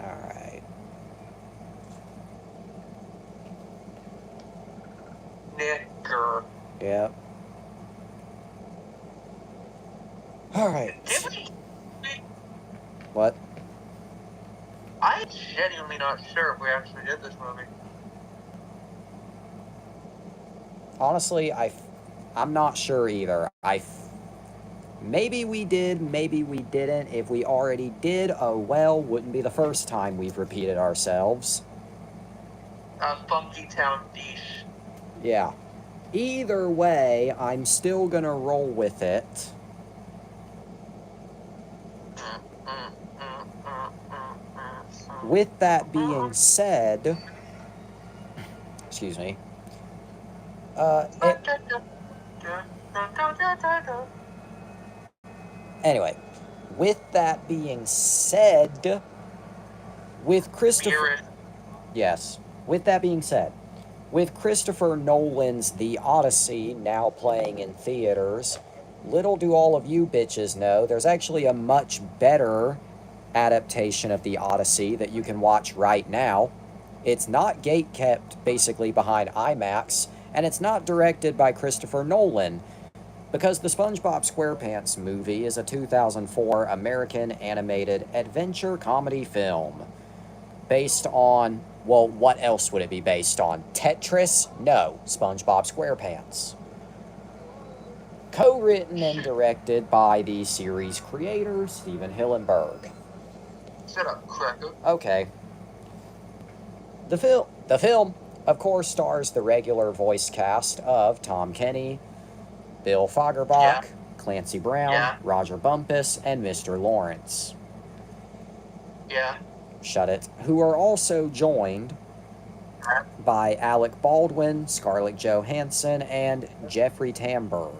Alright. Nicker. Yep. Alright. What? I'm genuinely not sure if we actually did this movie. Honestly, I'm not sure either. Maybe we did, maybe we didn't. If we already did, oh well, wouldn't be the first time we've repeated ourselves. Funky Town Dish. Yeah. Either way, I'm still gonna roll with it. With that being said, excuse me, anyway, with that being said, with Christopher... Yes. With that being said, with Christopher Nolan's The Odyssey now playing in theaters, little do all of you bitches know, there's actually a much better adaptation of The Odyssey that you can watch right now. It's not gatekept basically behind IMAX, and it's not directed by Christopher Nolan, because the SpongeBob SquarePants movie is a 2004 American animated adventure comedy film based on, well, what else would it be based on? Tetris? No, SpongeBob SquarePants. Co-written and directed by the series creator, Steven Hillenburg. Shut up, cracker. Okay. The film, of course, stars the regular voice cast of Tom Kenny, Bill Fagerbach, Clancy Brown, Roger Bumpus, and Mr. Lawrence. Yeah. Shut it. Who are also joined by Alec Baldwin, Scarlett Johansson, and Jeffrey Tambor,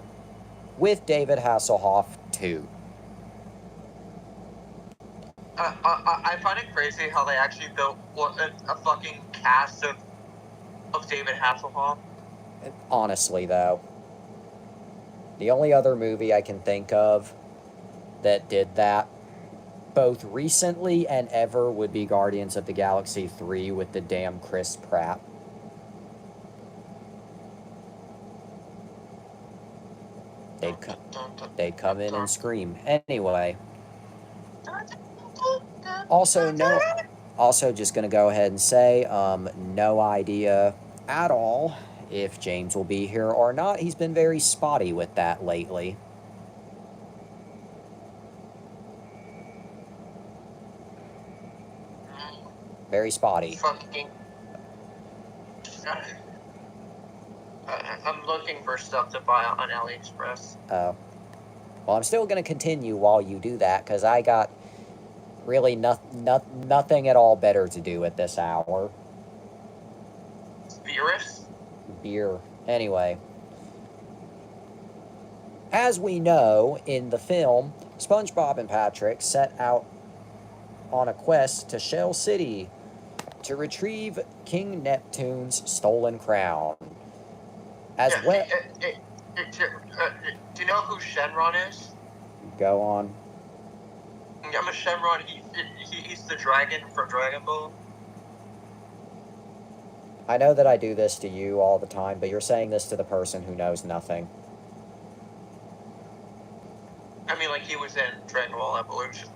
with David Hasselhoff too. I find it crazy how they actually built a fucking cast of David Hasselhoff. Honestly, though, the only other movie I can think of that did that, both recently and ever, would be Guardians of the Galaxy 3 with the damn Chris Pratt. They'd come in and scream. Anyway. Also, just going to go ahead and say, no idea at all if James will be here or not. He's been very spotty with that lately. Very spotty. I'm looking for stuff to buy on AliExpress. Oh. Well, I'm still going to continue while you do that, because I got really nothing at all better to do at this hour. Beer. Anyway. As we know, in the film, SpongeBob and Patrick set out on a quest to Shell City to retrieve King Neptune's stolen crown. As well... do you know who Shenron is? Go on. I'm a Shenron. He's the dragon from Dragon Ball. I know that I do this to you all the time, but you're saying this to the person who knows nothing. I mean, like, he was in Dragon Ball Evolution.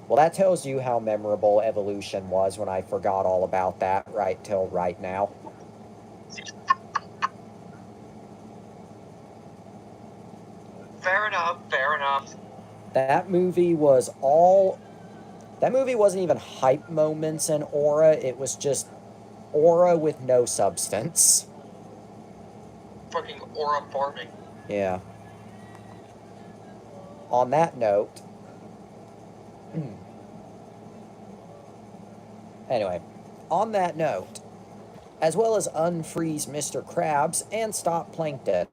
Well, that tells you how memorable Evolution was when I forgot all about that right till right now. Fair enough. That movie wasn't even hype moments and aura, it was just aura with no substance. Fucking aura farming. Yeah. On that note... Anyway, on that note, as well as unfreeze Mr. Krabs and stop Plankton,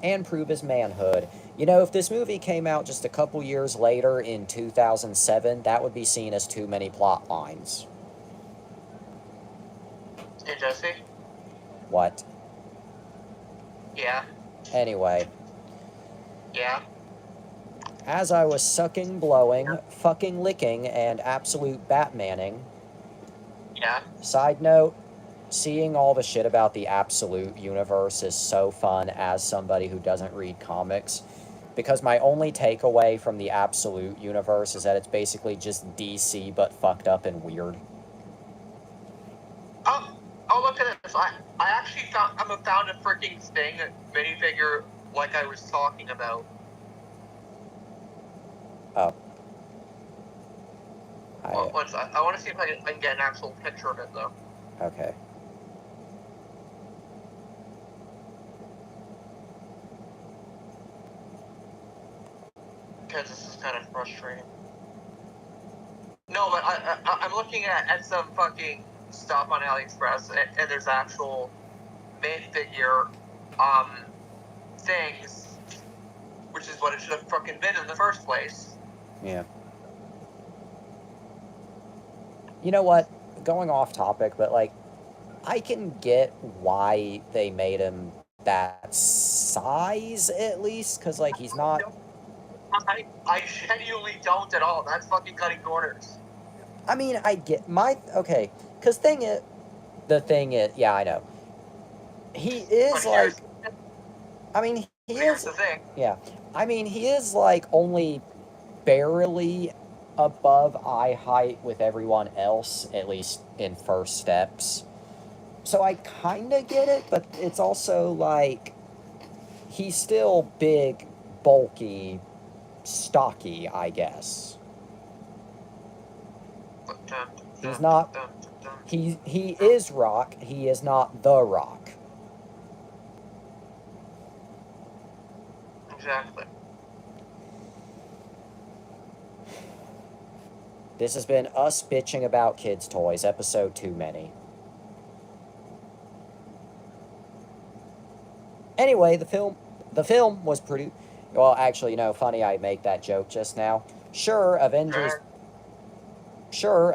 and prove his manhood. You know, if this movie came out just a couple years later in 2007, that would be seen as too many plot lines. Hey, Jesse? What? Yeah. Anyway. Yeah. As I was sucking, blowing, fucking licking, and absolute Batmaning. Yeah. Side note, seeing all the shit about the Absolute universe is so fun as somebody who doesn't read comics. Because my only takeaway from the Absolute universe is that it's basically just DC but fucked up and weird. Oh, look at this. I actually found a freaking Sting minifigure like I was talking about. Oh. I want to see if I can get an actual picture of it, though. Okay. Because this is kind of frustrating. No, but I'm looking at some fucking stuff on AliExpress, and there's actual minifigure things, which is what it should have fucking been in the first place. Yeah. You know what? Going off topic, but like, I can get why they made him that size at least, because like he's not. I genuinely don't at all. That's fucking cutting corners. I mean, I get okay, because the thing is, yeah, I know. He is like. I mean, Here's the thing. Yeah, I mean, he is like only barely above eye height with everyone else, at least in first steps. So I kind of get it, but it's also like he's still big, bulky, stocky, I guess. He's not. He is Rock. He is not the Rock. Exactly. This has been us bitching about kids' toys, episode too many. Anyway, the film was pretty. Well, actually, you know, funny I make that joke just now. Sure, Avengers. Sure.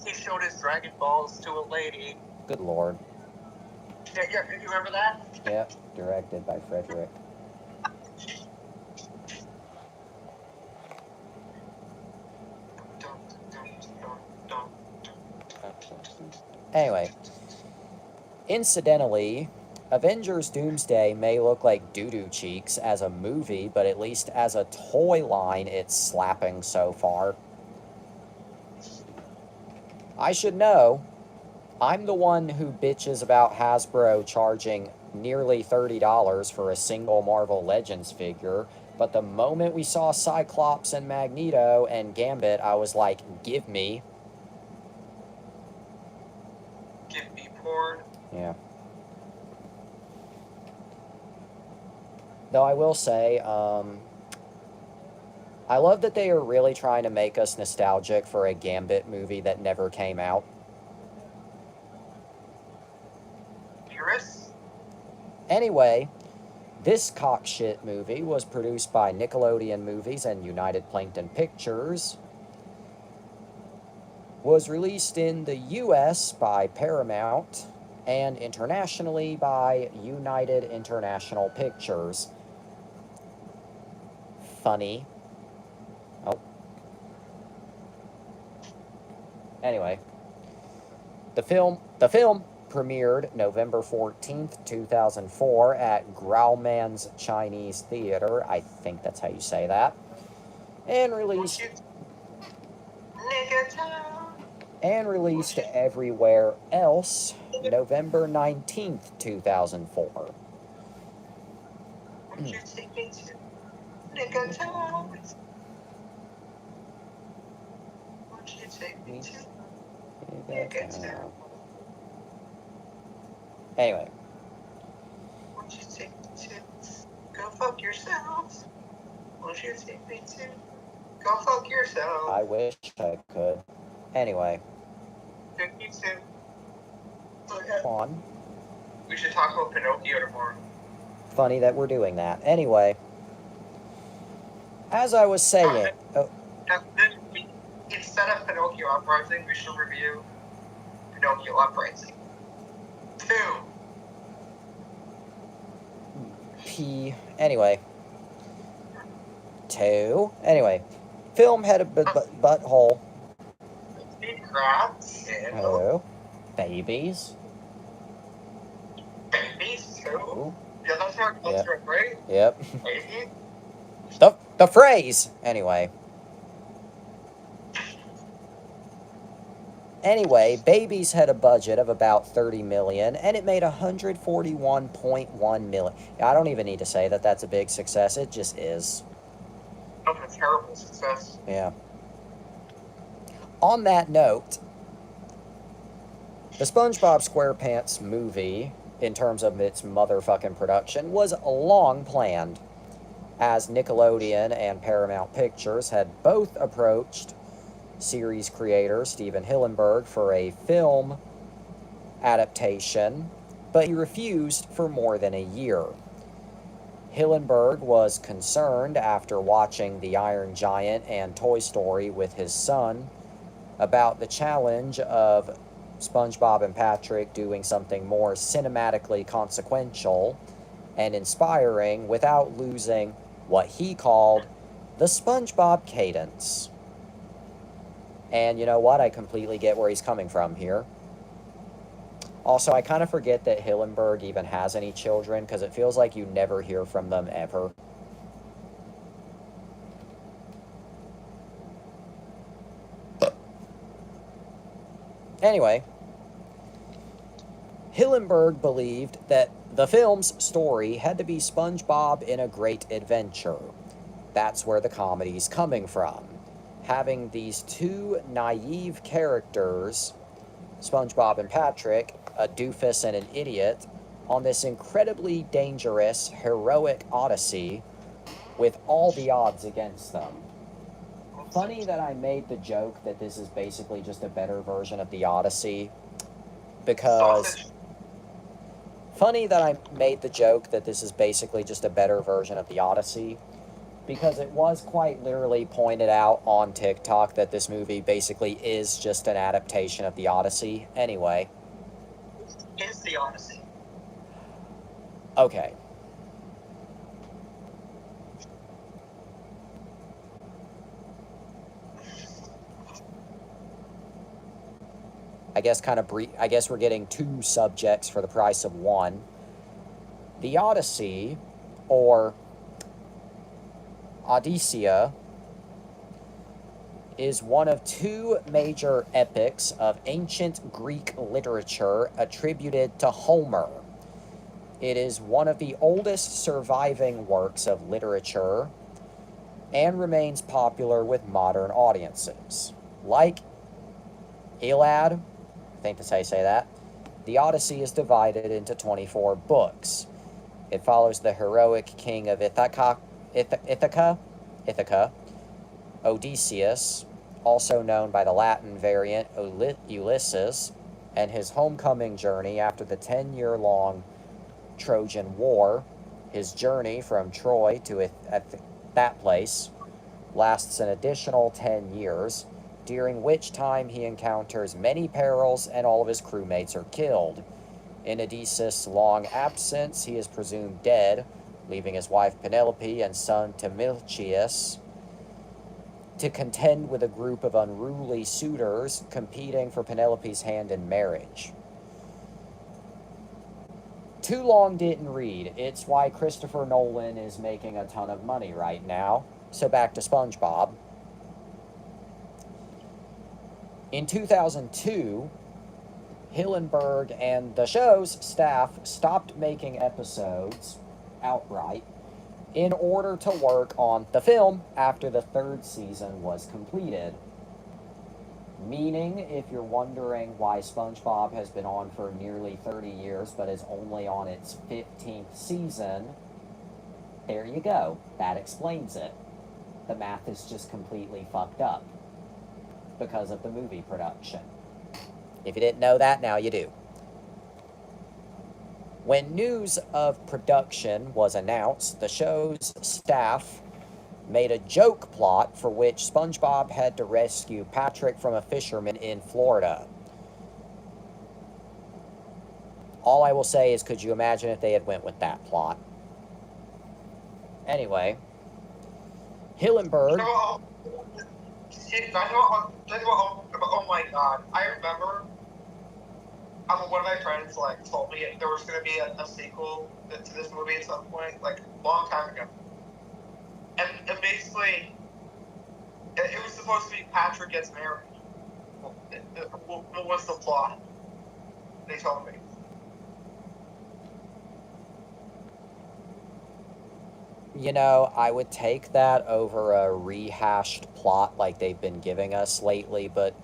He showed his Dragon Balls to a lady. Good lord. Yeah, you remember that? Yep, directed by Frederick. Anyway, incidentally, Avengers Doomsday may look like doo-doo cheeks as a movie, but at least as a toy line, it's slapping so far. I should know. I'm the one who bitches about Hasbro charging nearly $30 for a single Marvel Legends figure, but the moment we saw Cyclops and Magneto and Gambit, I was like, give me. Give me porn. Yeah. Though I will say, I love that they are really trying to make us nostalgic for a Gambit movie that never came out. Anyway, this cockshit movie was produced by Nickelodeon Movies and United Plankton Pictures. Was released in the US by Paramount and internationally by United International Pictures. Funny. Oh. Anyway, the film premiered November 14th, 2004 at Grauman's Chinese Theater. I think that's how you say that. And released everywhere else November 19th, 2004. Won't you take me to Nigga Town? Won't you take me to Nigga Town? Anyway. Won't you take me to Go Fuck Yourselves? Won't you take me to Go Fuck Yourself? I wish I could. Anyway. Take me to... Come on. We should talk about Pinocchio tomorrow. Funny that we're doing that. Anyway. As I was saying... Instead of Pinocchio Uprising, we should review Pinocchio Uprising 2. pee. Anyway. 2. Anyway. Film had a butthole. Oh. Babies. Babies too. Yeah, those are right? Yep. Babies? The phrase. Anyway, Babies had a budget of about 30 million and it made 141.1 million. I don't even need to say that that's a big success. It just is. That's a terrible success. Yeah. On that note, the SpongeBob SquarePants movie, in terms of its motherfucking production, was long planned, as Nickelodeon and Paramount Pictures had both approached series creator Steven Hillenburg for a film adaptation, but he refused for more than a year. Hillenburg was concerned after watching The Iron Giant and Toy Story with his son about the challenge of SpongeBob and Patrick doing something more cinematically consequential and inspiring without losing what he called the SpongeBob cadence. And you know what? I completely get where he's coming from here. Also, I kind of forget that Hillenburg even has any children because it feels like you never hear from them ever. Anyway, Hillenburg believed that the film's story had to be SpongeBob in a great adventure. That's where the comedy's coming from. Having these two naive characters, SpongeBob and Patrick, a doofus and an idiot, on this incredibly dangerous, heroic Odyssey with all the odds against them. Funny that I made the joke that this is basically just a better version of the Odyssey, because... Funny that I made the joke that this is basically just a better version of the Odyssey, because it was quite literally pointed out on TikTok that this movie basically is just an adaptation of the Odyssey. Anyway. It's the Odyssey. Okay. I guess we're getting 2 subjects for the price of 1. The Odyssey, or Odyssey, is one of 2 major epics of ancient Greek literature attributed to Homer. It is one of the oldest surviving works of literature and remains popular with modern audiences. Like Iliad, I think that's how you say that, the Odyssey is divided into 24 books. It follows the heroic king of Ithaca, Odysseus, also known by the Latin variant Ulysses, and his homecoming journey after the 10-year-long Trojan War. His journey from Troy to that place lasts an additional 10 years, during which time he encounters many perils and all of his crewmates are killed. In Odysseus' long absence, he is presumed dead, leaving his wife Penelope and son Timilchius to contend with a group of unruly suitors competing for Penelope's hand in marriage. Too long didn't read. It's why Christopher Nolan is making a ton of money right now. So back to SpongeBob. In 2002, Hillenburg and the show's staff stopped making episodes outright in order to work on the film after the 3rd season was completed. Meaning, if you're wondering why SpongeBob has been on for nearly 30 years but is only on its 15th season, there you go. That explains it. The math is just completely fucked up because of the movie production. If you didn't know that, now you do. When news of production was announced, the show's staff made a joke plot for which SpongeBob had to rescue Patrick from a fisherman in Florida. All I will say is, could you imagine if they had went with that plot? Anyway, Hillenberg. Oh my god. I remember one of my friends like told me there was going to be a sequel to this movie at some point, like a long time ago. And basically, it was supposed to be Patrick gets married. What was the plot? They told me. You know, I would take that over a rehashed plot like they've been giving us lately, but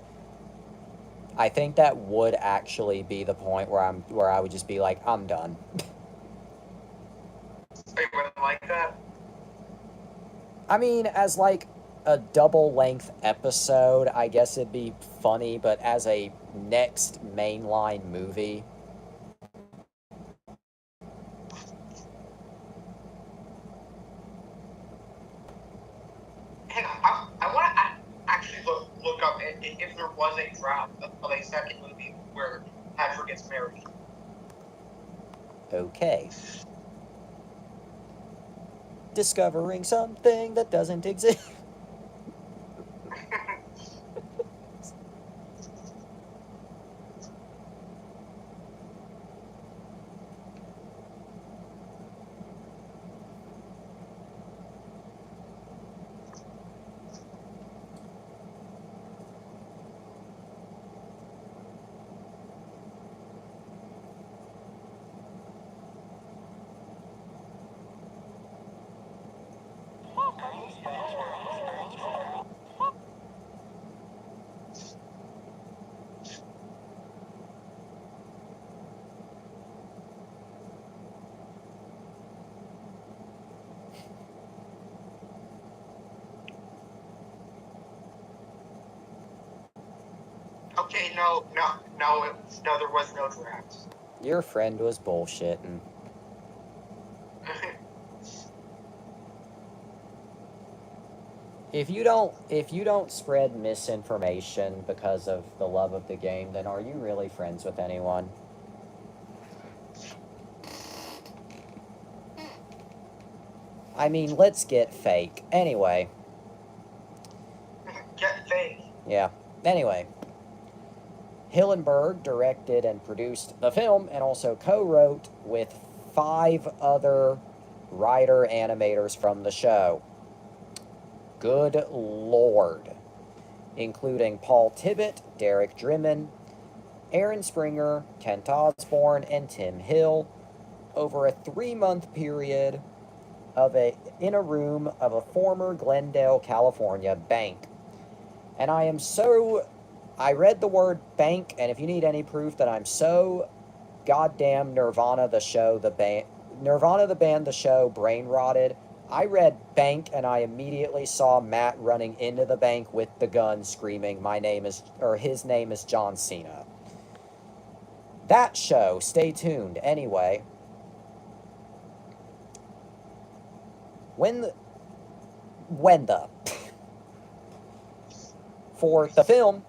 I think that would actually be the point where I would just be like, I'm done. So you wouldn't like that? I mean, as like a double length episode, I guess it'd be funny, but as a next mainline movie, Hang on, I want to actually look up if there was a draft of a second movie where Patrick gets married. okay. Discovering something that doesn't exist. Okay, no, there was no draft. Your friend was bullshitting. If you don't spread misinformation because of the love of the game, then are you really friends with anyone? I mean, let's get fake. Anyway. Get fake. Yeah. Anyway. Hillenberg directed and produced the film and also co-wrote with 5 other writer-animators from the show. Good lord. Including Paul Tibbitt, Derek Drimmen, Aaron Springer, Kent Osborne, and Tim Hill over a 3-month period in a room of a former Glendale, California bank. And I read the word bank, and if you need any proof that I'm so goddamn Nirvana the band, the show, brain rotted, I read bank and I immediately saw Matt running into the bank with the gun screaming, his name is John Cena. That show, stay tuned. Anyway, for the film,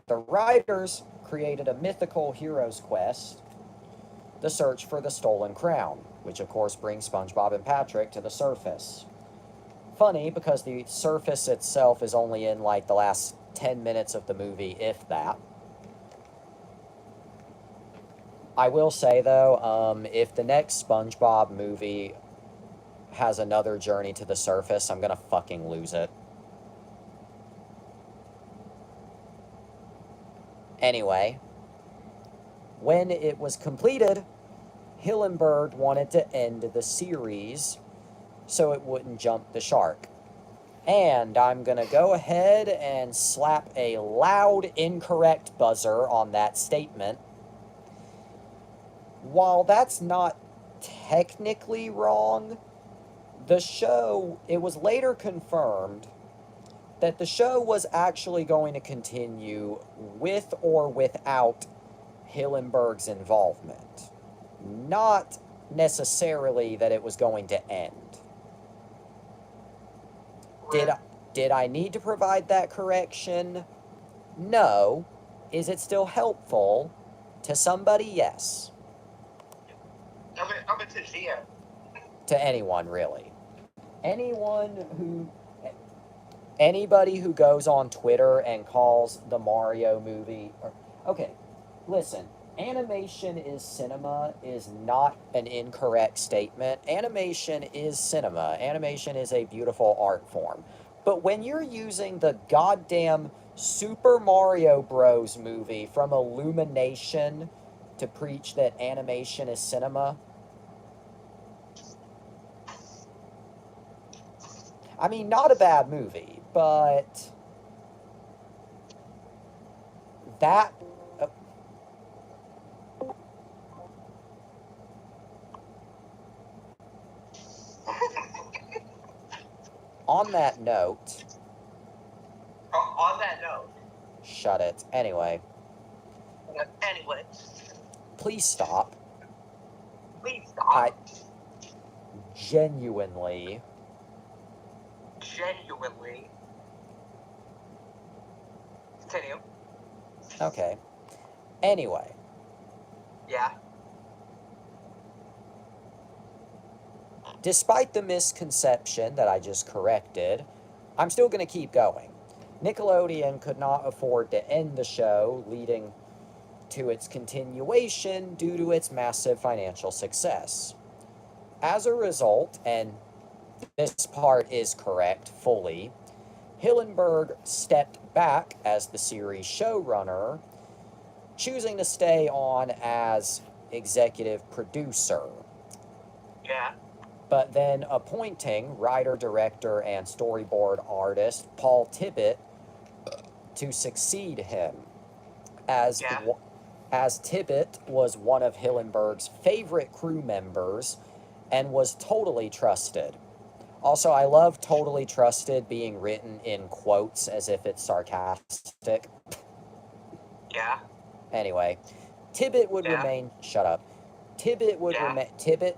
the writers created a mythical hero's quest, the search for the stolen crown, which of course brings SpongeBob and Patrick to the surface. Funny, because the surface itself is only in like the last 10 minutes of the movie, if that. I will say though, if the next SpongeBob movie has another journey to the surface, I'm gonna fucking lose it. Anyway, when it was completed, Hillenberg wanted to end the series so it wouldn't jump the shark. And I'm going to go ahead and slap a loud incorrect buzzer on that statement. While that's not technically wrong, it was later confirmed that the show was actually going to continue with or without Hillenberg's involvement. Not necessarily that it was going to end. Did I need to provide that correction? No. Is it still helpful? To somebody, yes. I'm into GM. To anyone, really. Anybody who goes on Twitter and calls the Mario movie, okay, listen, animation is cinema is not an incorrect statement. Animation is cinema. Animation is a beautiful art form. But when you're using the goddamn Super Mario Bros. Movie from Illumination to preach that animation is cinema, I mean, not a bad movie, but that. uh, on that note, On that note. shut it. Anyway, please stop. Please I stop. genuinely. Continue. Okay. Anyway, Yeah. despite the misconception that I just corrected, I'm still going to keep going. Nickelodeon could not afford to end the show, leading to its continuation due to its massive financial success. As a result, and this part is correct fully, Hillenburg stepped back as the series showrunner, choosing to stay on as executive producer. Yeah. But then appointing writer, director, and storyboard artist Paul Tibbett to succeed him, as Yeah. as Tibbett was one of Hillenburg's favorite crew members and was totally trusted. Also, I love totally trusted being written in quotes as if it's sarcastic. Yeah. Anyway, Tibbett would Yeah. remain. Shut up. Tibbett would Yeah. remain. Tibbett.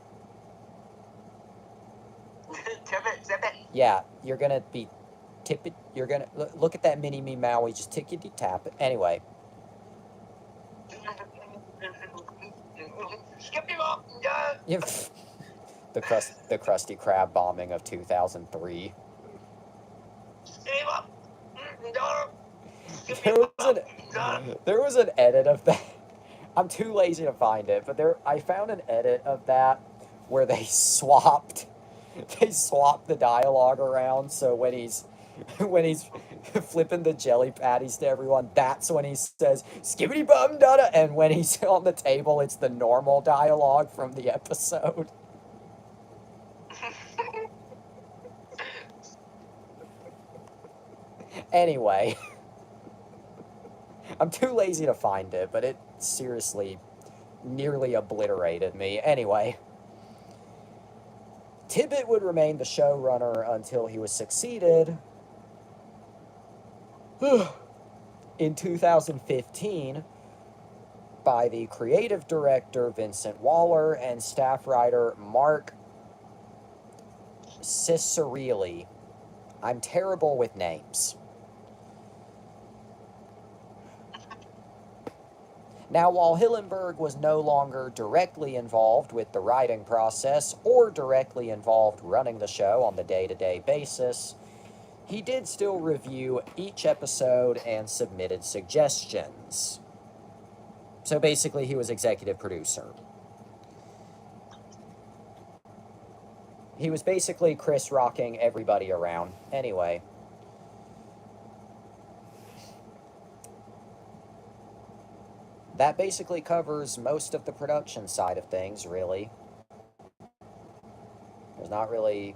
Tibbet. Yeah, you're gonna be. Tippet. You're gonna look at that mini me Maui. Just tickety tap it. Anyway. Skip him up. The Krusty Krab bombing of 2003. Skip him up. There was an edit of that. I'm too lazy to find it, but I found an edit of that where they swapped the dialogue around. So when he's flipping the jelly patties to everyone, that's when he says "skibbity bum dada," and when he's on the table, it's the normal dialogue from the episode. Anyway, I'm too lazy to find it, but it seriously nearly obliterated me. Anyway, Tibbett would remain the showrunner until he was succeeded in 2015 by the creative director Vincent Waller and staff writer Mark Cicerelli. I'm terrible with names. Now, while Hillenburg was no longer directly involved with the writing process or directly involved running the show on the day-to-day basis, he did still review each episode and submitted suggestions. So basically, he was executive producer. He was basically Chris rocking everybody around. Anyway. That basically covers most of the production side of things, really. There's not really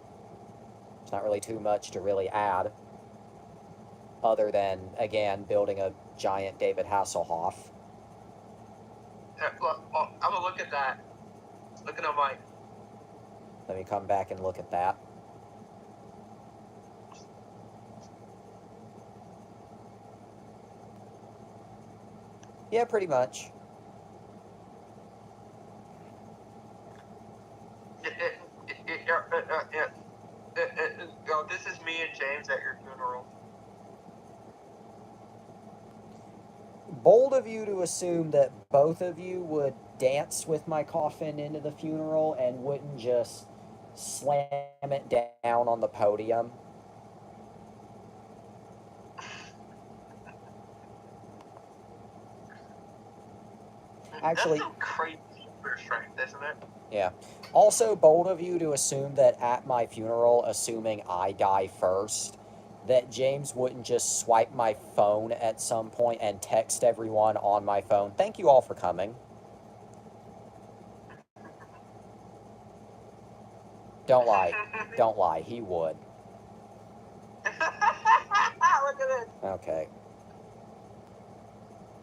too much to really add, other than, again, building a giant David Hasselhoff. Look, I'm gonna look at that. Looking at my. Let me come back and look at that. Yeah, pretty much. This is me and James at your funeral. Bold of you to assume that both of you would dance with my coffin into the funeral and wouldn't just slam it down on the podium. Actually, that's some crazy super strength, isn't it? Yeah. Also, bold of you to assume that at my funeral, assuming I die first, that James wouldn't just swipe my phone at some point and text everyone on my phone, "Thank you all for coming." Don't lie. Don't lie. He would. Look at this. Okay.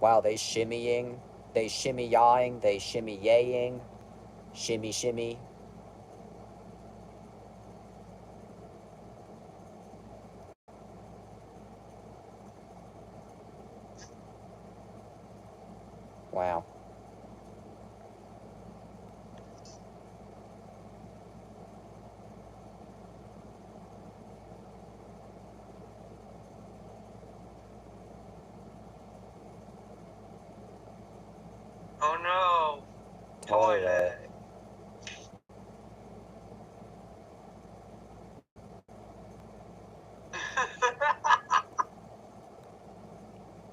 Wow, they shimmying. They shimmy-ying. They shimmy-yaying. Shimmy, shimmy. Wow. Oh no. Toilet.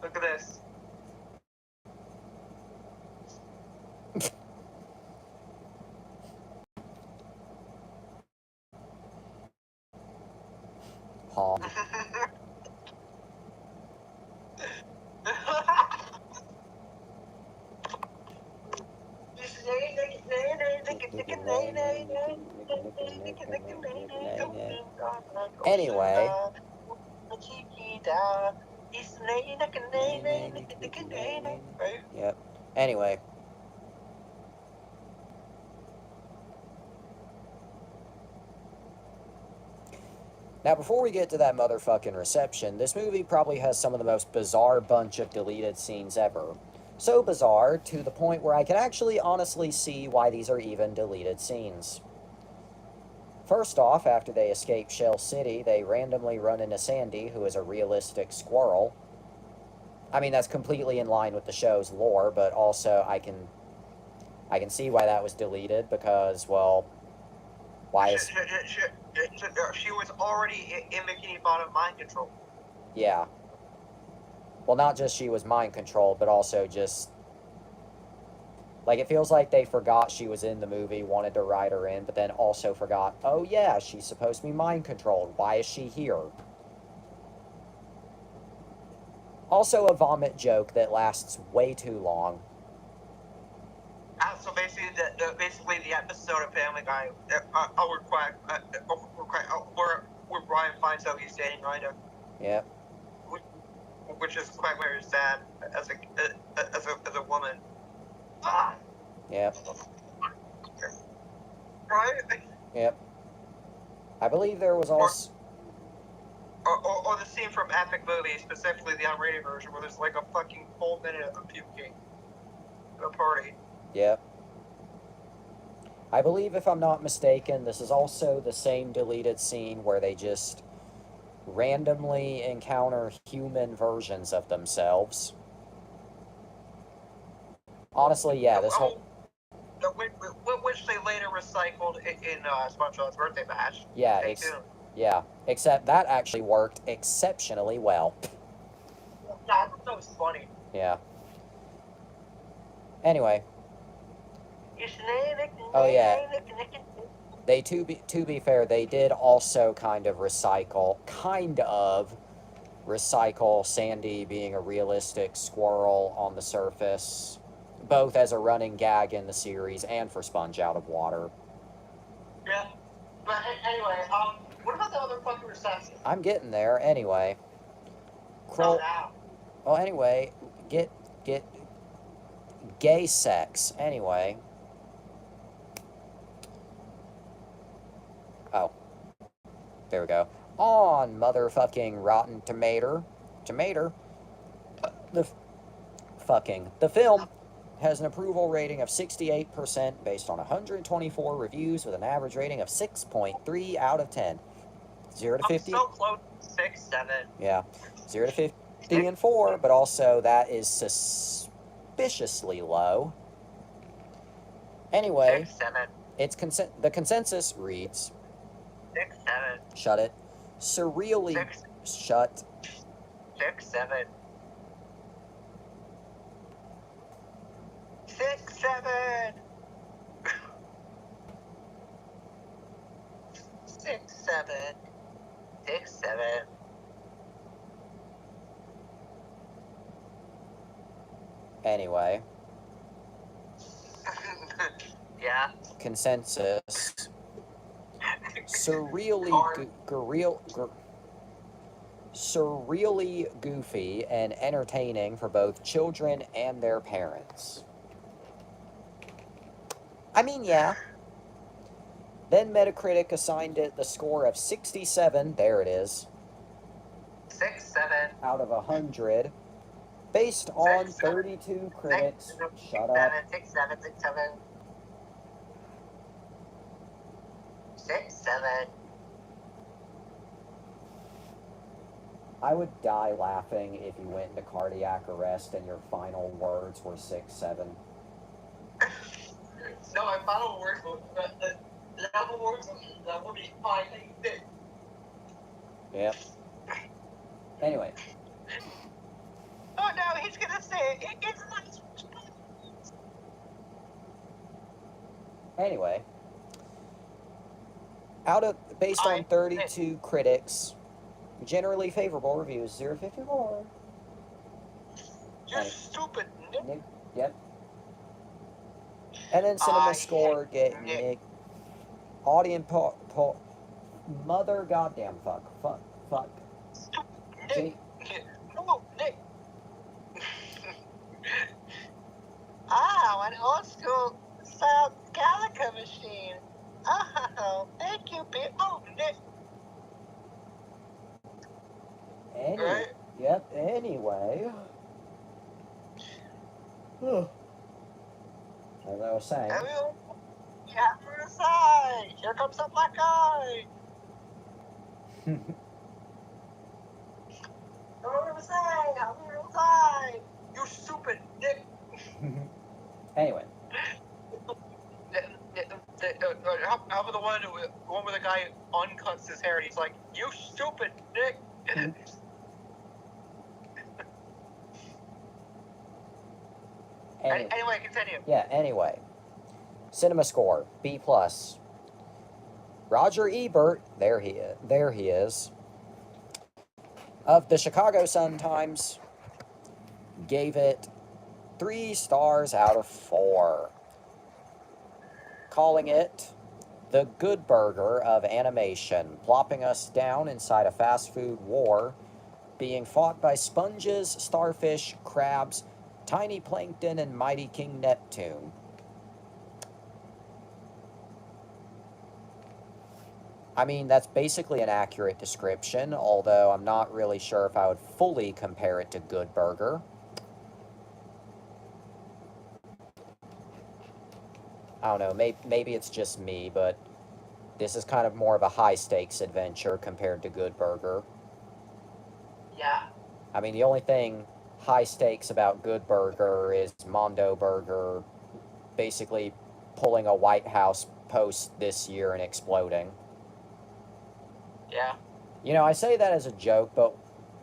Look at this. Hog. Anyway. Yep. Anyway. Now, before we get to that motherfucking reception, this movie probably has some of the most bizarre bunch of deleted scenes ever. So bizarre, to the point where I can actually honestly see why these are even deleted scenes. First off, after they escape Shell City, they randomly run into Sandy, who is a realistic squirrel. I mean, that's completely in line with the show's lore, but also I can see why that was deleted because, well, why is... She was already in Bikini Bottom mind control. Yeah. Well, not just she was mind controlled, but also just... Like, it feels like they forgot she was in the movie, wanted to write her in, but then also forgot, oh yeah, she's supposed to be mind controlled. Why is she here? Also a vomit joke that lasts way too long. So basically, the episode of Family Guy, where Brian finds out he's dating Ida. Yep. Which is quite very sad as a woman. Yep. Right? Yep. I believe there was also... Or the scene from Epic Movie, specifically the unrated version, where there's like a fucking whole minute of puking at a party. Yep. I believe, if I'm not mistaken, this is also the same deleted scene where they just randomly encounter human versions of themselves. Honestly, yeah, this whole... Which they later recycled in SpongeBob's Birthday Bash. Yeah, yeah. Except that actually worked exceptionally well. Yeah, that was funny. Yeah. Anyway. Oh yeah. They to be fair, they did also kind of recycle Sandy being a realistic squirrel on the surface, both as a running gag in the series and for Sponge Out of Water. Yeah. But anyway, what about the other fucking reception? I'm getting there. Anyway. Well, anyway, get gay sex. Anyway. Oh. There we go. On motherfucking Rotten Tomato. The film has an approval rating of 68% based on 124 reviews with an average rating of 6.3 out of 10. 0 to 50. I'm so close. 6, 7. Yeah. 0 to 50 and 4, but also that is suspiciously low. Anyway. 6, 7. The consensus reads 6, 7. Shut it. Surreally 6, shut 6, 7. 6, 7. 6, 7. 6, 7. Anyway. Yeah. Consensus. Surreally surreally goofy and entertaining for both children and their parents. I mean, yeah. Then Metacritic assigned it the score of 67, there it is, 6, 7. out of 100, based on 32 critics. Shut up. 6, 7, 6, 7. 6, 7. I would die laughing if you went into cardiac arrest and your final words were 6, 7. No, my final words were the level words that would be fine. Yep. Anyway. Oh no, he's gonna say it's not. Anyway. Based on 32 critics, generally favorable reviews, 0.54. You're stupid, Nick. Yep. And then cinema score get Nick. Audience mother goddamn fuck. Nick. No, Nick. An old school style Galaga machine. Oh, thank you, people. Nick. Right? Yep, anyway. As I was saying. Everyone, camera aside. Here comes the black guy. Over side. You stupid Nick. Anyway. How about the one where the guy uncuts his hair and he's like, "You stupid Nick." Anyway, continue. Yeah, anyway. Cinema score, B+. Roger Ebert, there he is, of the Chicago Sun-Times, gave it 3 stars out of 4, calling it the good burger of animation, plopping us down inside a fast food war, being fought by sponges, starfish, crabs, tiny plankton, and mighty King Neptune. I mean, that's basically an accurate description, although I'm not really sure if I would fully compare it to Good Burger. I don't know, maybe it's just me, but this is kind of more of a high-stakes adventure compared to Good Burger. Yeah. I mean, the only thing high-stakes about Good Burger is Mondo Burger basically pulling a White House post this year and exploding. Yeah. You know, I say that as a joke, but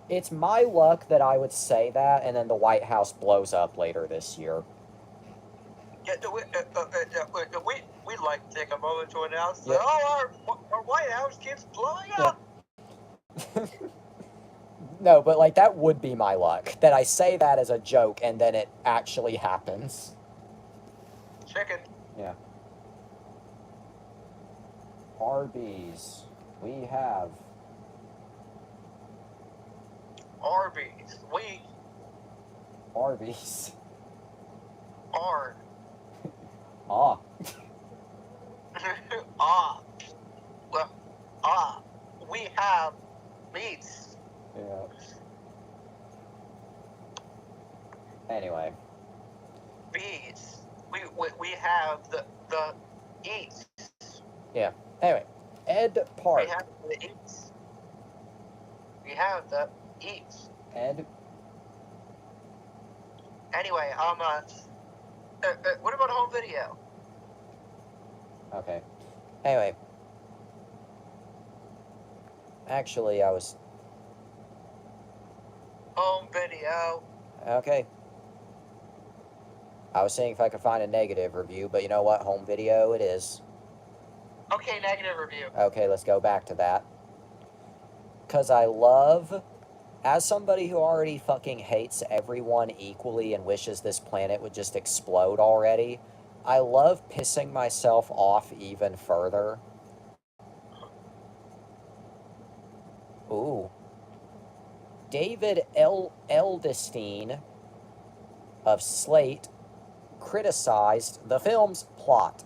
it's my luck that I would say that, and then the White House blows up later this year. Yeah, we'd like to take a moment to announce Yeah. that our White House keeps blowing up. No, but like that would be my luck, that I say that as a joke and then it actually happens. Chicken. Yeah. Arby's. We have Arby's. Arby's. Ar. Ah. We have meats. Yeah. Anyway. Bees. We have the eats. Yeah. Anyway. Ed Park. We have the eats. We have the eats. Ed. Anyway, what about home video? Okay. Anyway. Actually, I was... Home video. Okay. I was seeing if I could find a negative review, but you know what? Home video it is. Okay, negative review. Okay, let's go back to that. Because I love... As somebody who already fucking hates everyone equally and wishes this planet would just explode already, I love pissing myself off even further. Ooh. David Eldestein of Slate criticized the film's plot,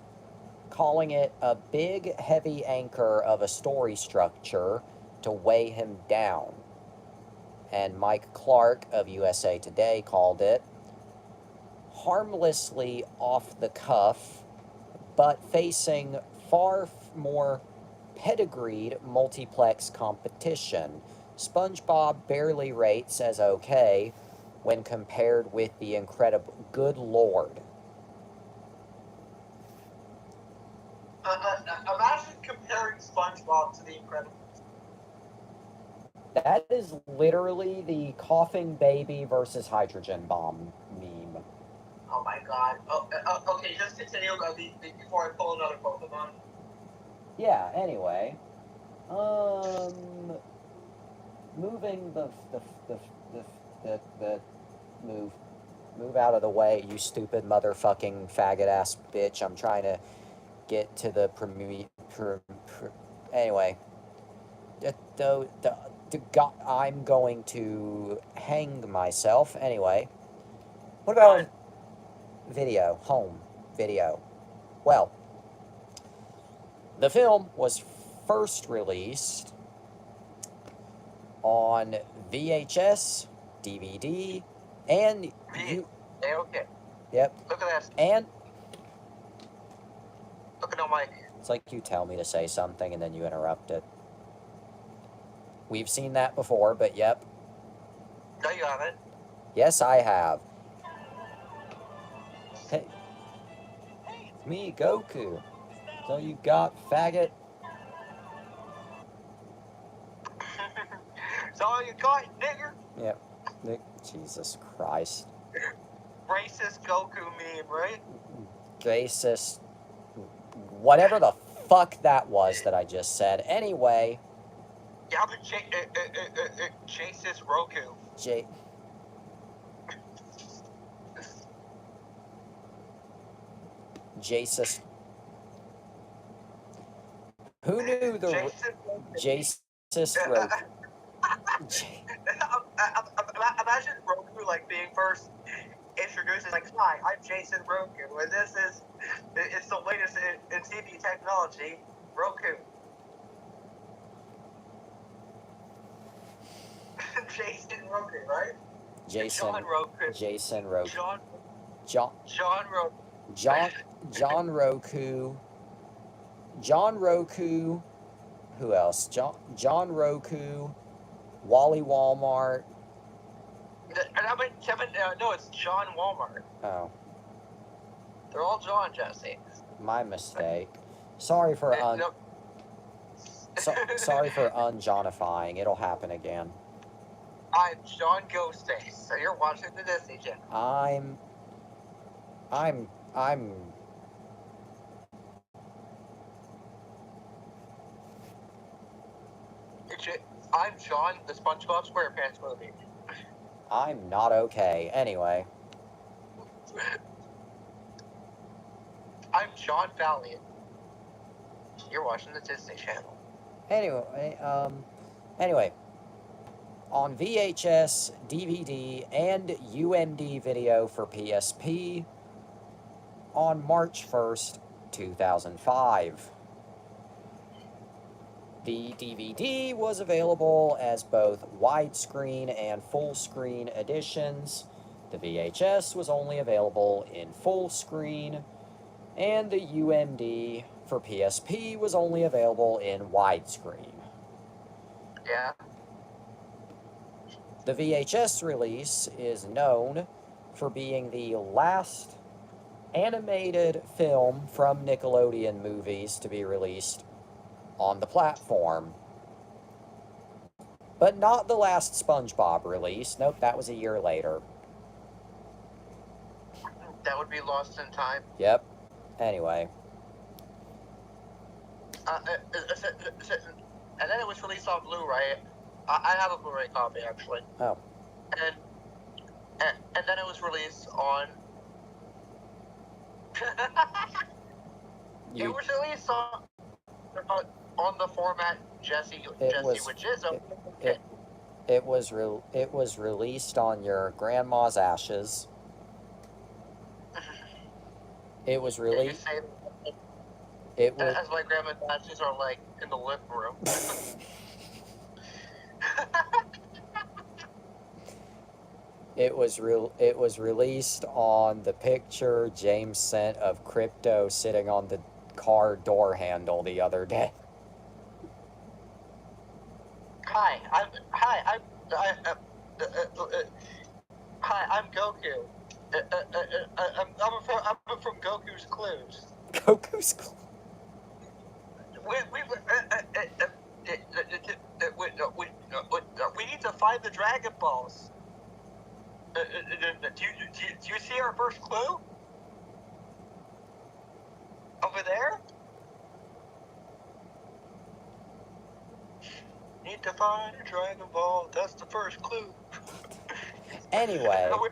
calling it a big, heavy anchor of a story structure to weigh him down. And Mike Clark of USA Today called it harmlessly off the cuff, but facing far more pedigreed multiplex competition. SpongeBob barely rates as okay when compared with the incredible Good Lord. Imagine comparing SpongeBob to The Incredibles. That is literally the coughing baby versus hydrogen bomb meme. Oh my god. Okay, just continue before I pull another Pokemon. Yeah, anyway. Moving the move out of the way, you stupid motherfucking faggot ass bitch. I'm trying to get to the anyway. I'm going to hang myself. Anyway. What about video? Home video. Well, the film was first released on VHS, DVD, and Okay. Yep. Look at that. And look at no mic. It's like you tell me to say something and then you interrupt it. We've seen that before, but yep. No, you haven't. Yes, I have. Hey, it's me, Goku. So you got, faggot? That's all you got, nigger? Yep. Jesus Christ. Racist Goku meme, right? Racist. Whatever the fuck that was that I just said. Anyway. Yeah, but Jace's Roku. Jesus. Who knew the Jace's Roku? Imagine Roku like being first introduced as like, hi, I'm Jason Roku, and it's the latest in TV technology, Roku. Jason Roku, right? Jason Roku. Jason Roku. John Roku. John Roku. John Roku. Who else? John Roku. Wally Walmart. Kevin, no, it's John Walmart. Oh. They're all John, Jesse. My mistake. Sorry for sorry for unjohnifying. It'll happen again. I'm John Ghostface, so you're watching the Disney Channel. I'm John, the SpongeBob SquarePants movie. I'm not okay. Anyway. I'm John Valiant. You're watching the Disney Channel. Anyway. On VHS, DVD, and UMD video for PSP on March 1st, 2005. The DVD was available as both widescreen and full-screen editions. The VHS was only available in full screen, and the UMD for PSP was only available in widescreen. Yeah. The VHS release is known for being the last animated film from Nickelodeon movies to be released on the platform. But not the last SpongeBob release. Nope, that was a year later. That would be Lost in Time. Yep. Anyway. And then it was released on Blu-ray. I have a Blu-ray copy, actually. Oh. And then it was released on... It was released on the format Jesse with Jizzo. It was released on your grandma's ashes. It was released. As my grandma's ashes are like in the living room. It was released on the picture James sent of Crypto sitting on the car door handle the other day. Hi, I'm Goku. I'm from Goku's Clues. Goku's Clues. We need to find the Dragon Balls. Do you see our first clue? Over there? Need to find a Dragon Ball. That's the first clue. Anyway. We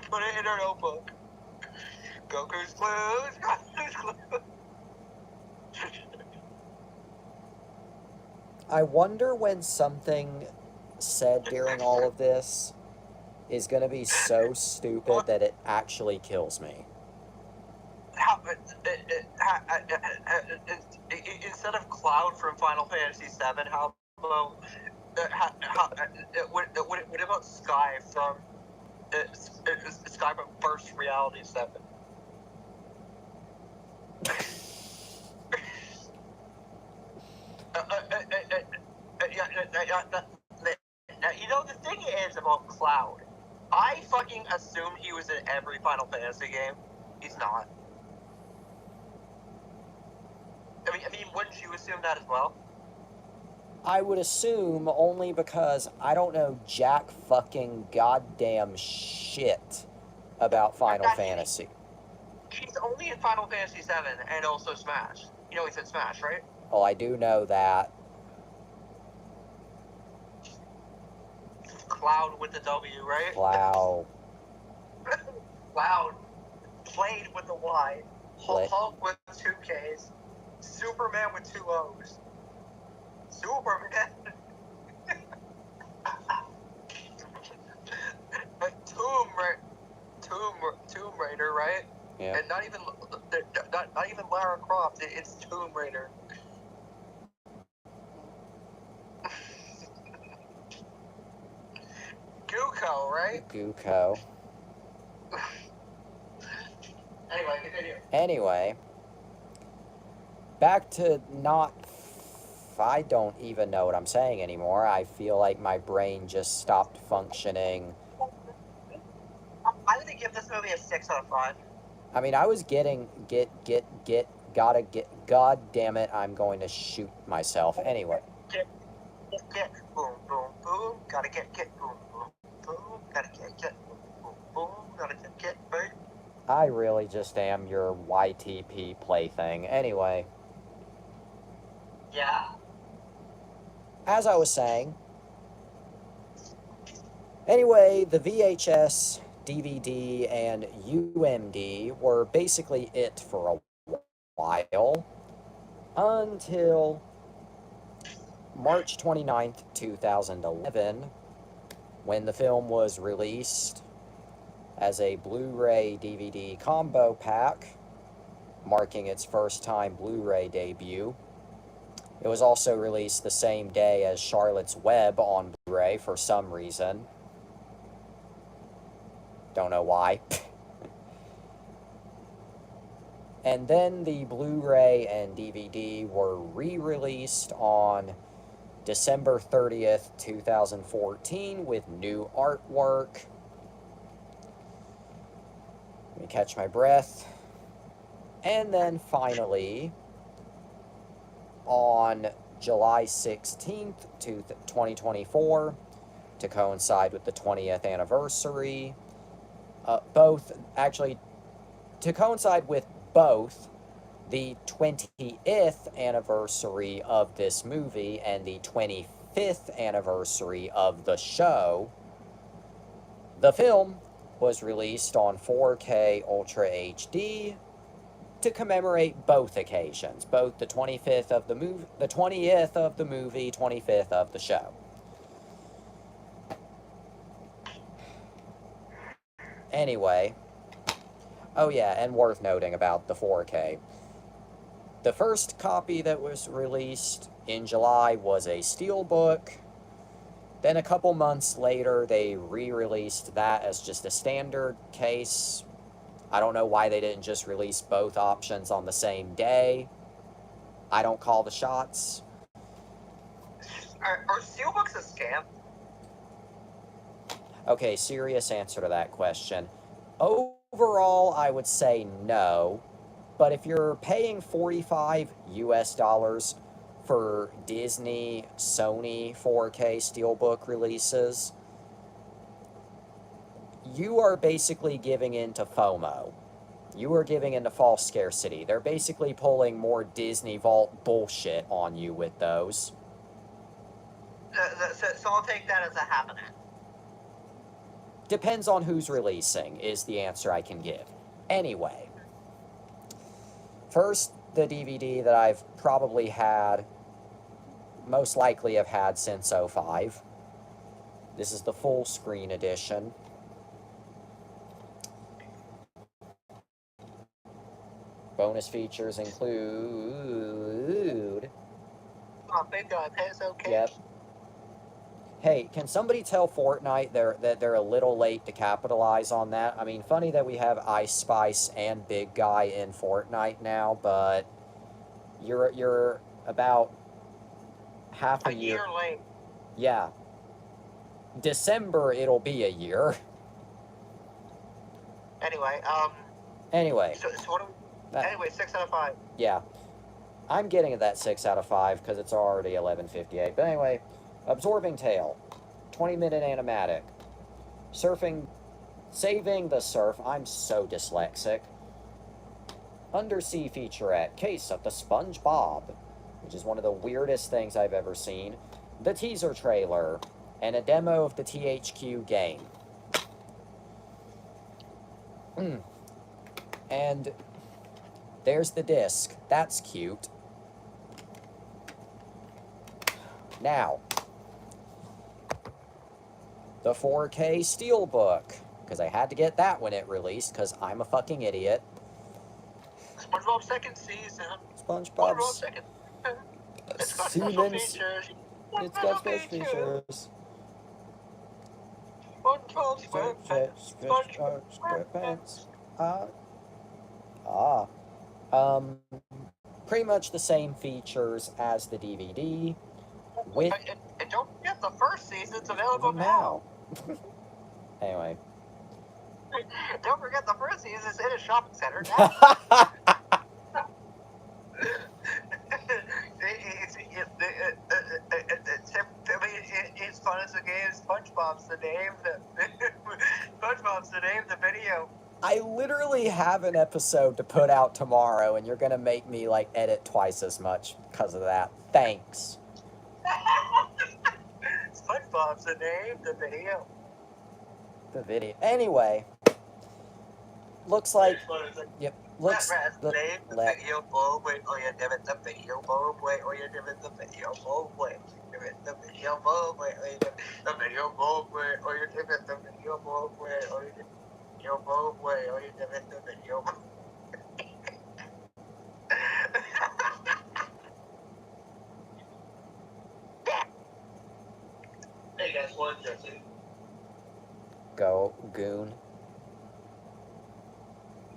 put it in our notebook. Goku's Clues. Goku's Clues. I wonder when something said during all of this is going to be so stupid that it actually kills me. Instead of Cloud from Final Fantasy VII, how about what about Sky from First Reality 7? You know, the thing is about Cloud, I fucking assumed he was in every Final Fantasy game. He's not. I mean, wouldn't you assume that as well? I would assume only because I don't know jack fucking goddamn shit about Final Fantasy. He's only in Final Fantasy VII and also Smash. You know he's in Smash, right? Well, I do know that. Cloud with the W, right? Cloud. Cloud. Played with the Y. Hulk with 2 Ks. Superman with 2 O's. Superman. Tomb Raider, right? Yeah. And not even Lara Croft. It's Tomb Raider. Guko, right? Guko. Anyway, continue. Anyway, back to not... I don't even know what I'm saying anymore. I feel like my brain just stopped functioning. I'm gonna give this movie a 6 out of 5. I mean, I was getting... God damn it, I'm going to shoot myself. Anyway. Get, boom, boom, boom. Gotta get, boom, boom, boom. Gotta get, boom, boom, boom. Gotta get, boom. I really just am your YTP plaything. Anyway. Yeah. As I was saying. Anyway, the VHS, DVD, and UMD were basically it for a while. Until March 29th, 2011, when the film was released as a Blu-ray DVD combo pack, marking its first-time Blu-ray debut. It was also released the same day as Charlotte's Web on Blu-ray for some reason. Don't know why. And then the Blu-ray and DVD were re-released on December 30th, 2014 with new artwork. Let me catch my breath. And then finally, on July 16th, 2024, to coincide with the 20th anniversary, to coincide with both the 20th anniversary of this movie and the 25th anniversary of the show, the film was released on 4K Ultra HD to commemorate both occasions, both the 25th of the movie, 25th of the show. Anyway, oh yeah, and worth noting about the 4K. The first copy that was released in July was a steelbook. Then a couple months later, they re-released that as just a standard case. I don't know why they didn't just release both options on the same day. I don't call the shots. Are steelbooks a scam? Okay, serious answer to that question. Overall, I would say no. But if you're paying $45 US for Disney, Sony 4K Steelbook releases, you are basically giving in to FOMO. You are giving in to false scarcity. They're basically pulling more Disney Vault bullshit on you with those. So I'll take that as a happening. Depends on who's releasing, is the answer I can give. Anyway. First, the DVD that I've probably had, most likely have had since 05. This is the full screen edition. Bonus features include... Oh, big guy, peso cake. Yep. Hey, can somebody tell Fortnite that they're a little late to capitalize on that? I mean, funny that we have Ice Spice and Big Guy in Fortnite now, but you're about half a year late. Yeah. December it'll be a year. Anyway, So what do we... Anyway, 6 out of 5. Yeah. I'm getting that 6 out of 5 because it's already 11:58. But anyway, Absorbing Tale, 20-minute animatic. Saving the Surf, I'm so dyslexic. Undersea featurette, Case of the SpongeBob, which is one of the weirdest things I've ever seen. The teaser trailer, and a demo of the THQ game. And there's the disc. That's cute. Now, the 4K Steelbook, because I had to get that when it released, because I'm a fucking idiot. SpongeBob second season. SpongeBob's second. It's got special Siemens. features. It's got special features. SpongeBob SquarePants. SquarePants. Pretty much the same features as the DVD. With And don't forget the first season's available now. Anyway. Don't forget the first season's in a shopping center now. It's fun as a game. SpongeBob's the name. SpongeBob's the name of the video. I literally have an episode to put out tomorrow, and you're gonna make me like edit twice as much because of that. Thanks. SpongeBob's the name. The video. The video. Anyway, looks like. Yep. Looks. The video bulb. Wait, oh, you're doing the video bulb. Wait, oh, you're doing the video bulb. Wait, the video bulb. Wait, oh, you're doing the video bulb. Wait, oh, you're doing the video bulb. Wait, oh, you're doing the video bulb. Wait, oh, you're doing the video bulb. Hey, guys, one, Jesse. Go, Goon.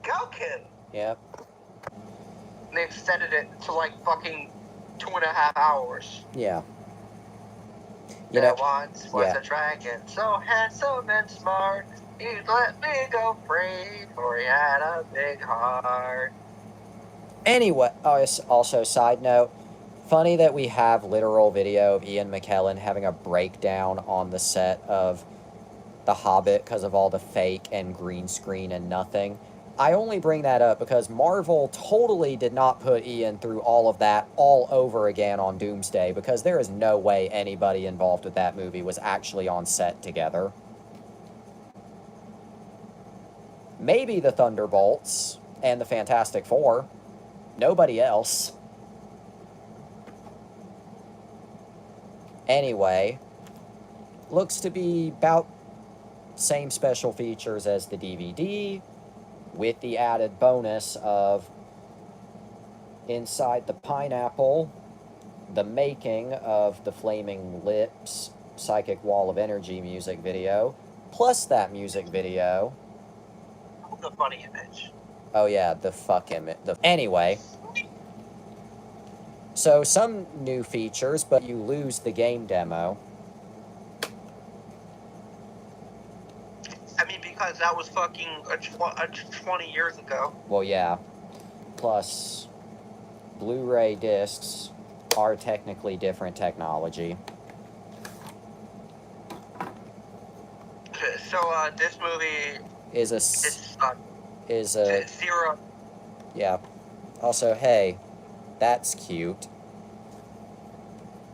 Go, kid. Yep. They extended it to like fucking 2.5 hours. Yeah. There once was a dragon, so handsome and smart. He let me go free, for he had a big heart. Anyway, also side note, funny that we have literal video of Ian McKellen having a breakdown on the set of The Hobbit because of all the fake and green screen and nothing. I only bring that up because Marvel totally did not put Ian through all of that all over again on Doomsday, because there is no way anybody involved with that movie was actually on set together. Maybe the Thunderbolts and the Fantastic Four. Nobody else. Anyway, looks to be about same special features as the DVD, with the added bonus of inside the pineapple, the making of the Flaming Lips Psychic Wall of Energy music video, plus that music video. The funny image. Oh yeah, the fuck image. Anyway, so some new features, but you lose the game demo. I mean, because that was fucking 20 years ago. Well, yeah. Plus, Blu-ray discs are technically different technology. So, this movie Is a zero. Yeah. Also, hey, that's cute.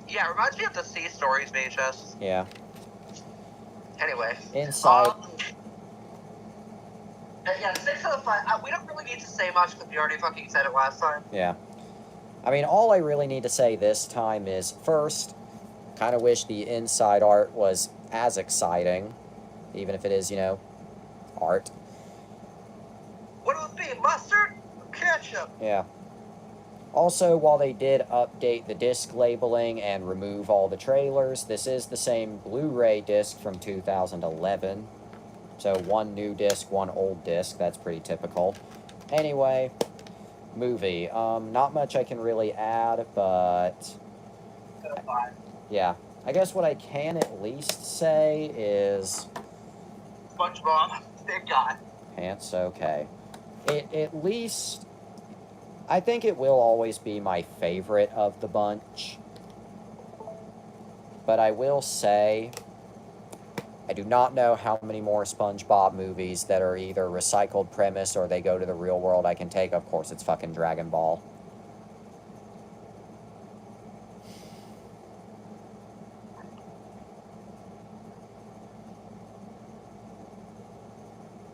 Yeah, it reminds me of the Sea Stories VHS. Yeah. Anyway. Inside. Yeah, 6 out of 5. We don't really need to say much because we already fucking said it last time. Yeah. I mean, all I really need to say this time is, first, kind of wish the inside art was as exciting, even if it is, art. What would it be? Mustard? Ketchup? Yeah. Also, while they did update the disc labeling and remove all the trailers, this is the same Blu-ray disc from 2011. So one new disc, one old disc. That's pretty typical. Anyway, movie. Not much I can really add, but yeah. I guess what I can at least say is SpongeBob. Big guy. Pants, okay. At least, I think it will always be my favorite of the bunch. But I will say, I do not know how many more SpongeBob movies that are either recycled premise or they go to the real world I can take. Of course, it's fucking Dragon Ball.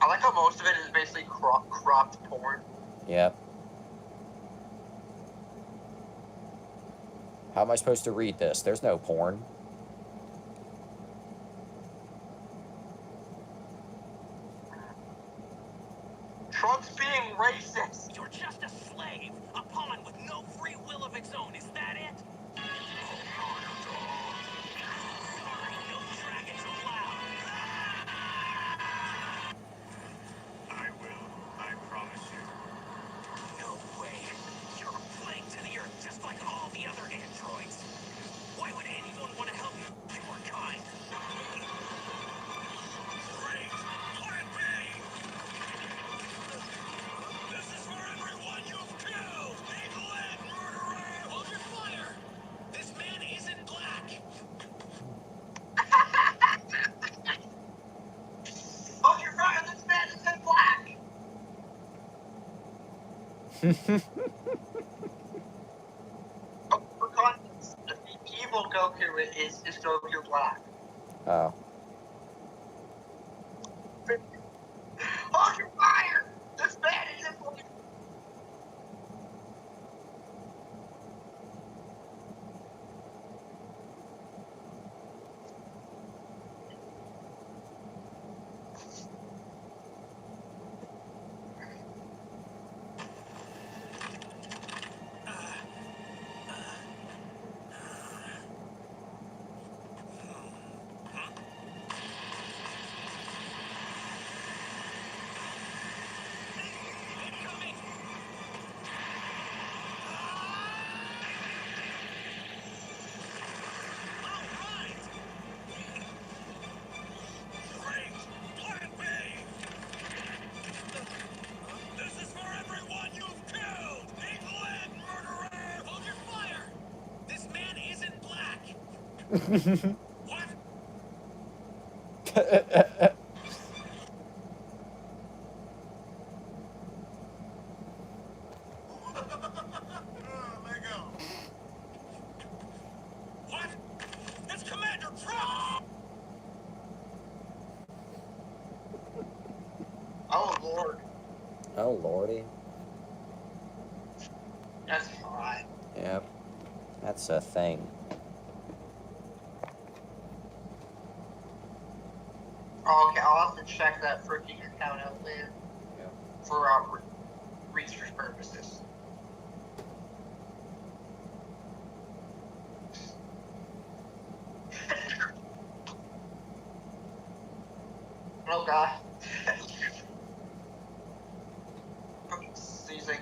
I like how most of it is basically cropped porn. Yep. How am I supposed to read this? There's no porn. Trump's being racist. You're just a slave, a pawn with no free will of its own. Is that it? Sorry, no dragons allowed. I will. I promise you. No way. You're a plague to the earth, just like all the other androids. Why would anyone want to help you? Your kind. Great. Plan B. This is for everyone you've killed! Evil and murderer! Hold your fire! This man isn't black! Oh, you're right. This man isn't black. Oh, for context, the evil Goku is Goku Black. Oh. Hold your fire! This man isn't black. What? Let go. What? It's Commander Trump! Oh Lord, Oh, lordy. that's hot. Yep. That's a thing. Oh, okay, I'll have to check that freaking account out later Yep. for research purposes. Oh God. I'm sneezing.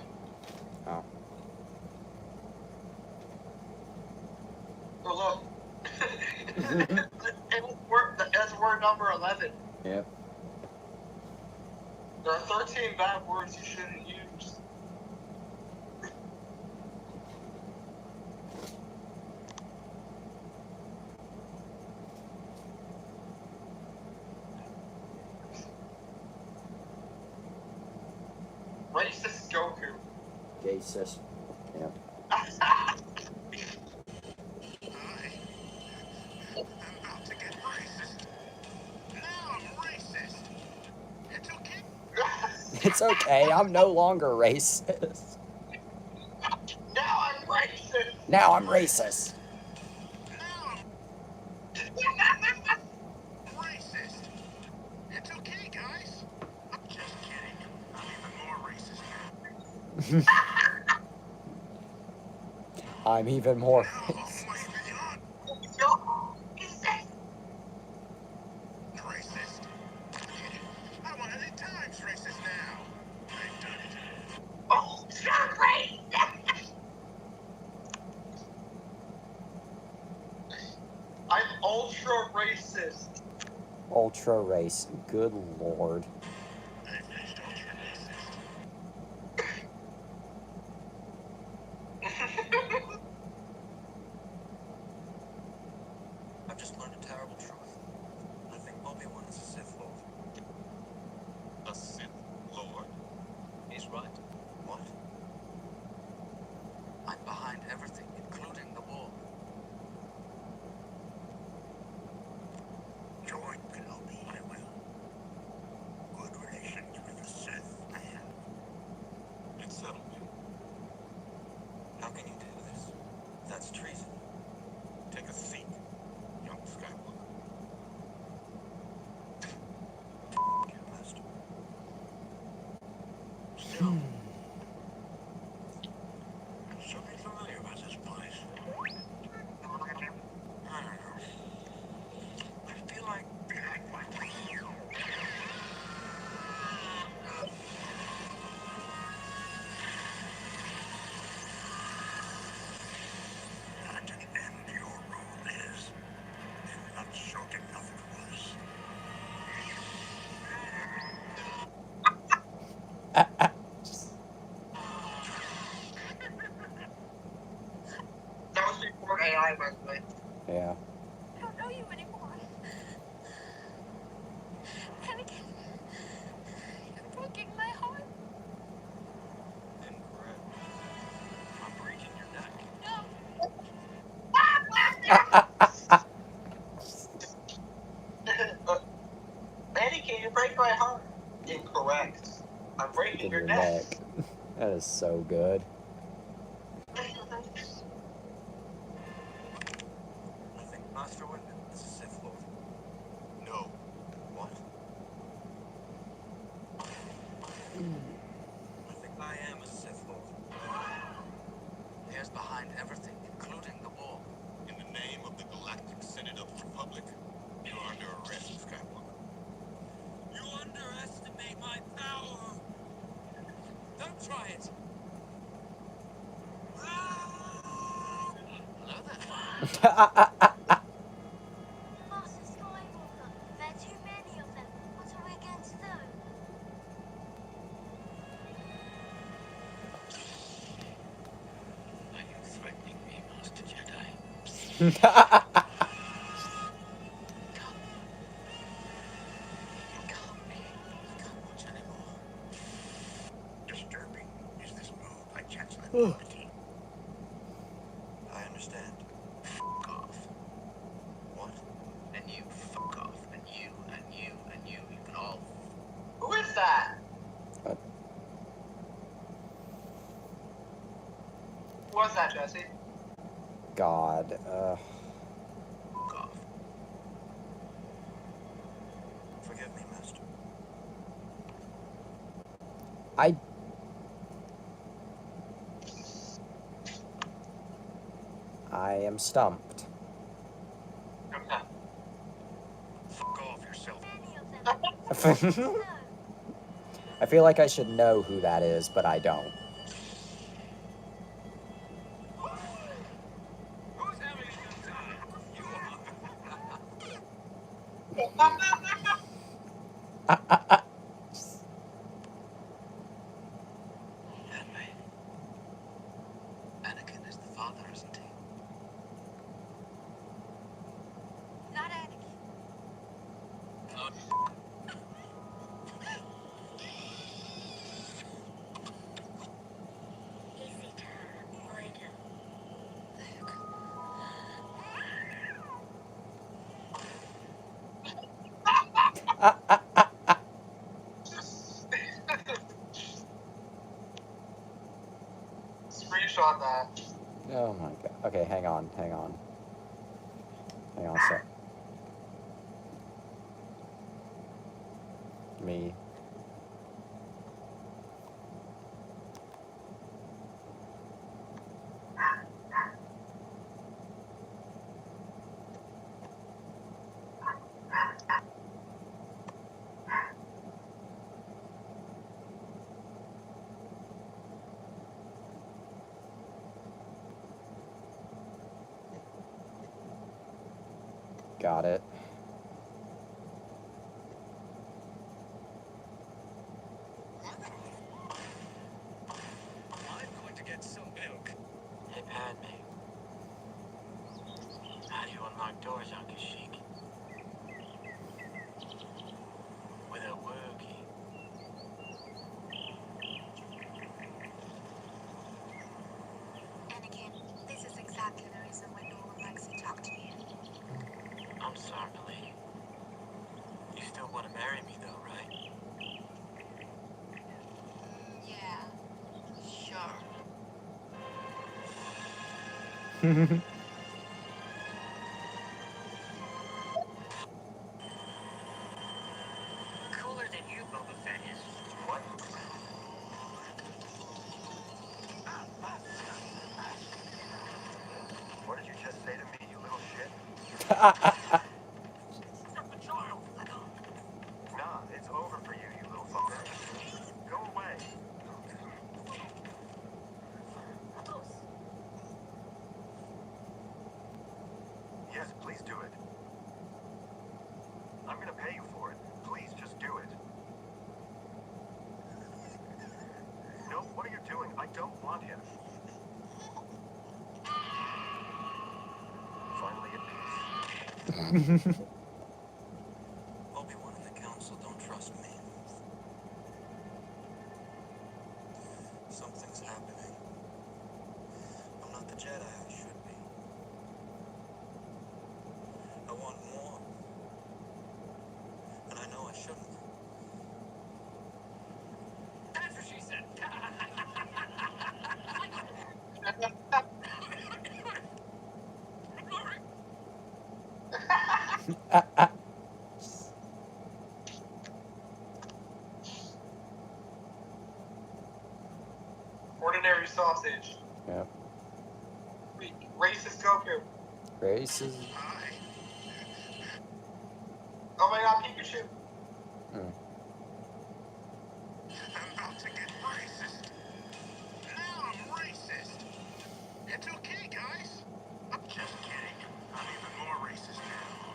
Oh. Oh look. That's word number 11. Yep. There are 13 bad words you shouldn't use. Racist Goku. Jesus. Yep. I'm about to get racist. Now I'm racist. It's okay. It's okay. I'm no longer racist. Now I'm racist. Now I'm racist. Now I'm racist. It's okay, guys. I'm just kidding. I'm even more racist now. I'm even more Now I'm racist. way beyond No, he's saying racist. I'm 100 times racist now. I've done it. ultra racist. I'm ultra racist. Ultra race. Good lord. I finished ultra racist. I've just learned a terrible truth. I think Obi-Wan is a Sith Lord. A Sith Lord? He's right. What? I'm behind everything, including the war. Join Kenobi. I will. Good relations with the Sith I have. It's settled. How can you do this? That's treason. Take a seat, young Skywalker. You master. Still, there's something familiar about this place. I don't know. I feel like at the end your role is, and not short enough it was. That was before AI, by the way. Yeah. I don't know you anymore. Anakin, you're breaking my heart. Incorrect. I'm breaking your neck. No. Anakin, you break my heart. Incorrect. I'm breaking your neck. That is so good. I think Master Windu is a Sith Lord. No. What? I think I am a Sith Lord. Here's behind everything, including the war. In the name of the Galactic Senate of the Republic, you are under arrest, Skywalker. You underestimate my power. Don't try it. Hello there. Master Skywalker, there are too many of them. What are we going to do? Are you threatening me, Master Jedi? was that, Jesse? God. Fuck off. Forgive me, mister. I am stumped. Okay. Fuck off yourself. Many of them. What do you know? I feel like I should know who that is, but I don't. Who's having a good time? You Henry. Anakin is the father, isn't he? Not Anakin. Easy to avoid him. Screenshot that. Oh my god. Okay, hang on. Hang on a sec. Me. Got it. I'm going to get some milk. Hey, Padme. How do you unlock doors on Kashyyyk? With a Wookiee. Anakin, this is exactly the reason why no one likes to talk to me. I'm sorry, lady. You still want to marry me, though, right? Yeah, sure. Cooler than you, Boba Fett is. What? What did you just say to me, you little shit? You're the child. Nah, it's over for you, you little fucker. Go away. Yes, please do it. I'm gonna pay you for it. Please just do it. No, what are you doing? I don't want him. Finally at peace. Obi-Wan and the Council don't trust me. Something's happening. I'm not the Jedi I should be. I want more. And I know I shouldn't. That's what she said. Ordinary sausage. Yep. Racist Goku. Races. Hi. Oh my god, Pikachu. Hmm. I'm about to get racist. Now I'm racist. It's okay, guys. I'm just kidding. I'm even more racist now.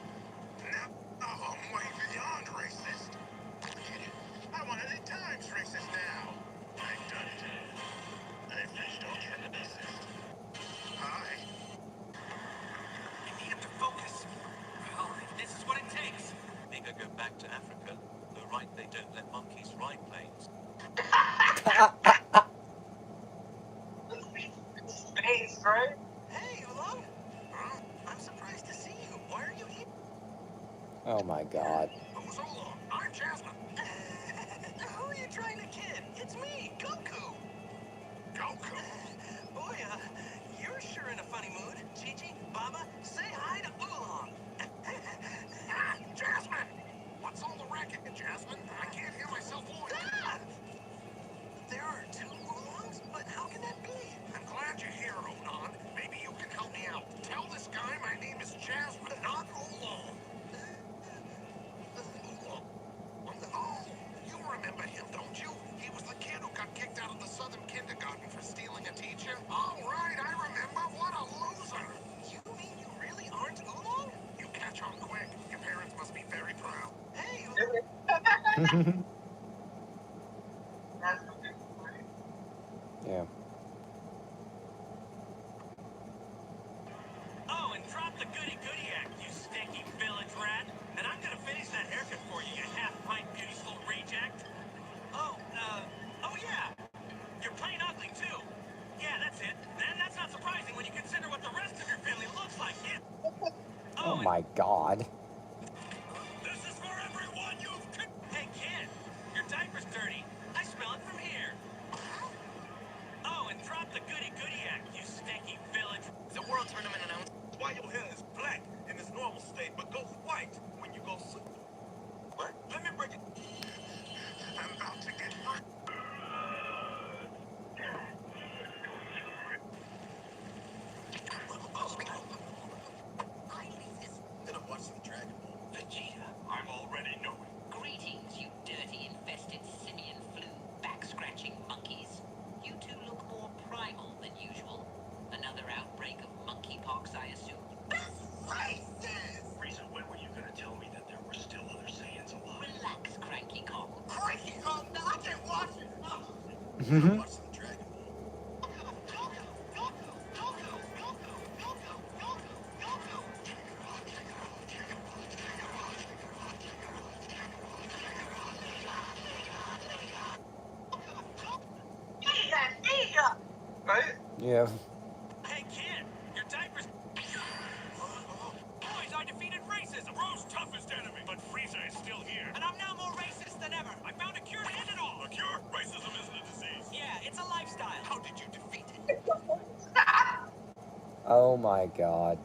Now I'm way beyond racist. I'm 100 times racist now. I've done it. I've reached ultra racist. Hi. You need him to focus. Well, if this is what it takes. Maybe I go back to Africa. The right they don't let monkeys ride planes. Space, right? Hey, hello. I'm surprised to see you. Why are you here? Oh my god. Who's Ola? I'm Jasmine. Who are you trying to kid? It's me, Goku. Goku? Boy, Mama. Say hi to Oolong. Ah, Jasmine! What's all the racket, Jasmine? I can't hear myself voice. Ah! There are two Oolongs? But how can that be? I'm glad you're here, Onan. Maybe you can help me out. Tell this guy my name is Jasmine, not Oolong. Oolong? Oh, you remember him, don't you? He was the kid who got kicked out of the Southern kindergarten for stealing a teacher. All right, I remember. What a loser. You mean you really aren't Oolong? You catch on quick. Your parents must be very proud. Hey, Oolong. That's okay. Yeah. Oh, and drop the goody-goody act, you stinky village rat. And I'm gonna finish that haircut for you, you half-pint beautiful reject. Oh yeah. You're plain ugly, too. Yeah, that's it. And that's not surprising when you consider what the rest of your family looks like. Yeah. Oh my god. This is for everyone you've... Hey, kid. Your diaper's dirty. I smell it from here. Oh, and drop the goody-goody act, you stinky village. The world tournament announced why your hair is black in its normal state, but goes white when you go super. What? Let me break it. I'm about to get hot. Then I'm watching Dragon Ball. Vegeta, I'm already knowing. Greetings, you dirty, infested simian flu back-scratching monkeys. You two look more primal than usual. Another outbreak of monkeypox, I assume. That's racist! Frieza, when were you gonna tell me that there were still other Saiyans alive? Relax, Cranky Kong. Cranky Kong? No, I can't watch it! I'm watching Dragon Ball. Right? Yeah. Hey, kid, your diaper's... Boys, I defeated racism. Bro's toughest enemy. But Frieza is still here. And I'm now more racist than ever. I found a cure to end it all. A cure? Racism isn't a disease. Yeah, it's a lifestyle. How did you defeat it? Oh my god.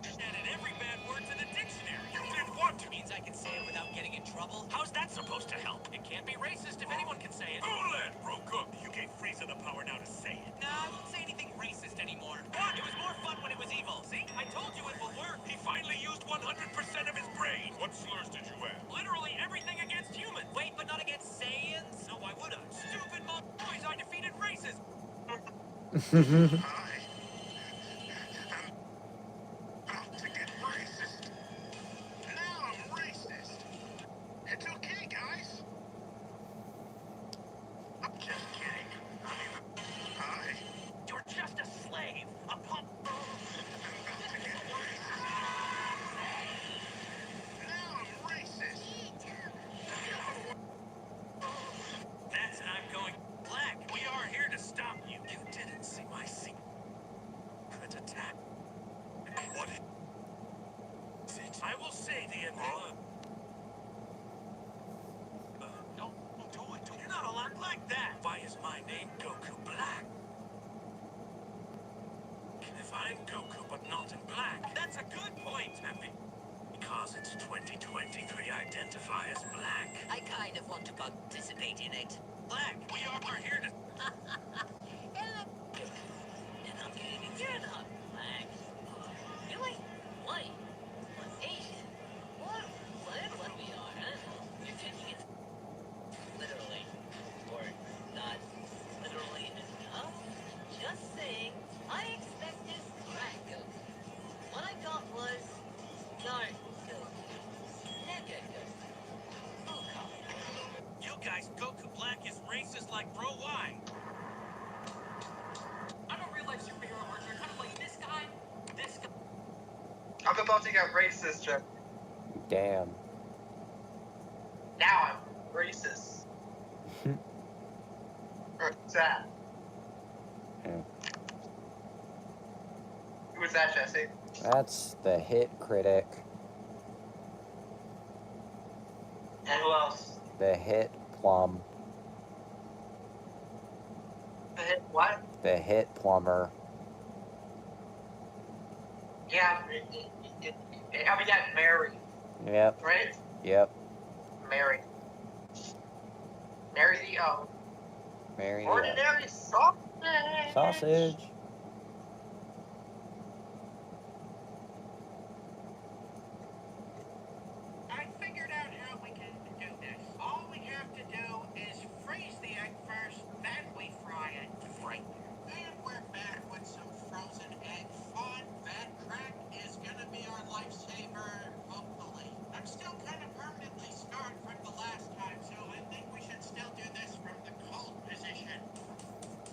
Added every bad word to the dictionary. You did what? Means I can say it without getting in trouble. How's that supposed to help? It can't be racist if anyone can say it. Bullet! Bro Cook, you gave Frieza the power now to say it. Nah, I won't say anything racist anymore. What? It was more fun when it was evil. See? I told you it will work. He finally used 100% of his brain. What slurs did you add? Literally everything against humans. Wait, but not against Saiyans? No, I would've. Stupid boys, I defeated racism. Hi. I'm about to get racist. Now I'm racist. It's okay, guys. I'm just kidding. I mean, hi. You're just a slave. A pump. I'm about to get racist. Now I'm racist. That's not going black. We are here to stop you. You didn't see my secret attack. What is it? I will say the end. Don't do it. You're not allowed like that. Why is my name Goku Black? If I'm Goku but not in black, that's a good point. Because it's 2023, identify as black. I kind of want to participate in it. Black, we are here to... And I'm kidding, you're not black. Really? Why? What, Asian? What we are, huh? You're taking it literally. Or not literally enough? Just saying, I expected black Goku. What I got was dark Goku. Nega Goku. Full You guys, Goku Black is racist like bro, why? I'm a real-life superhero archer, kind of like this guy. I'm about to get racist, Jeff. Damn. Now I'm racist. Or that. Yeah. Who was that, Jesse? That's the hit critic. And who else? The hit plum. The hit what? The hit plumber. Yeah, I mean, yeah, Mary, Yep. right? Yep. Mary. Mary the Mary the ordinary sausage. sausage. I figured out how we can do this. All we have to do is freeze the egg first, then we fry it. Right. And we're back with some frozen egg fun. That crack is gonna be our lifesaver, hopefully. I'm still kind of permanently scarred from the last time, so I think we should still do this from the cold position.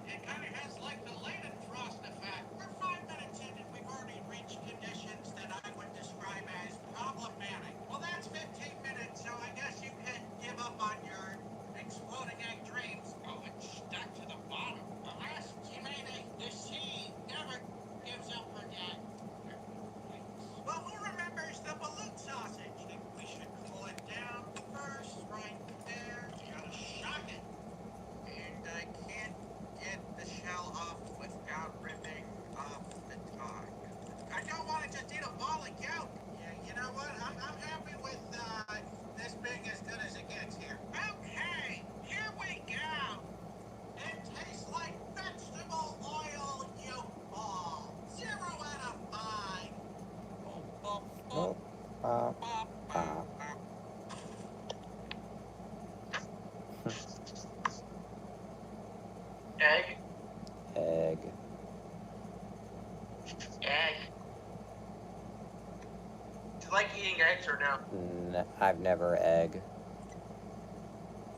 It kind of has like the Leyden frost effect. We're 5 minutes in and we've already reached conditions that I would describe as problematic. Well, that's 15 minutes, so I guess you can give up on your exploding egg dreams. Oh, it's stuck to the bottom. Alas, Jimene, the sea never gives up her dead. Well, who remembers the balloon sausage? I think we should cool it down first, right there. Just shock it. And I can't get the shell off without ripping off the top. I don't want to just eat a ball of gout. Yeah, you know what? I'm happy with this being as good as it gets here. Okay, here we go. It tastes like vegetable oil yolk ball. 0 out of 5. Oh. Egg. Egg. Egg. Do you like eating eggs or no? I've never egg.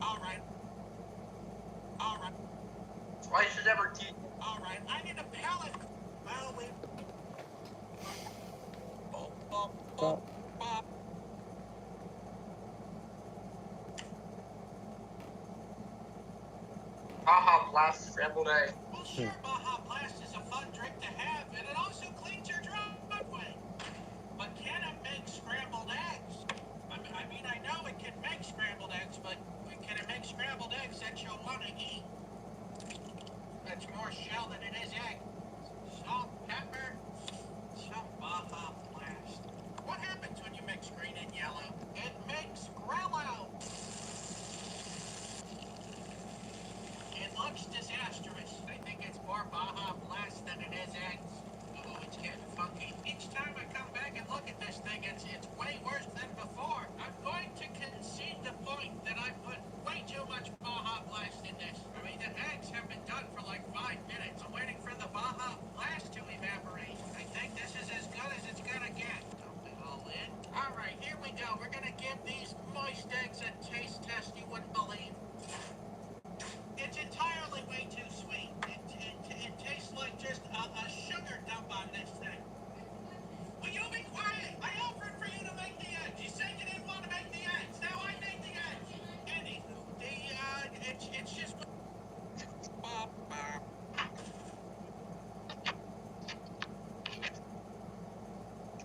All right. All right. Why you should never eat. All right. I need a pellet. Well, we. Oh. Baja Blast scrambled egg. Well, sure, Baja Blast is a fun drink to have, and it also cleans your driveway. But can it make scrambled eggs? I mean, I know it can make scrambled eggs, but can it make scrambled eggs that you'll want to eat? That's more shell than it is egg. Salt, pepper, some Baja Blast. What happens when you mix green and yellow? It makes Grello. It looks disastrous. I think it's more Baja Blast than it is eggs. Oh, it's getting funky. Each time I come back and look at this thing, it's way worse than before. I'm going to concede the point that I put way too much Baja Blast in this. I mean, the eggs have been done for like 5 minutes. I'm waiting for the Baja Blast to evaporate. I think this is as good as it's gonna get. Dump it all in. All right, here we go. We're gonna give these moist eggs a taste test you wouldn't believe. It's entirely way too sweet. It tastes like just a sugar dump on this thing. Will you be quiet? I offered for you to make the eggs. You said you didn't want to make the eggs. Now I make the eggs. Anywho, it's just...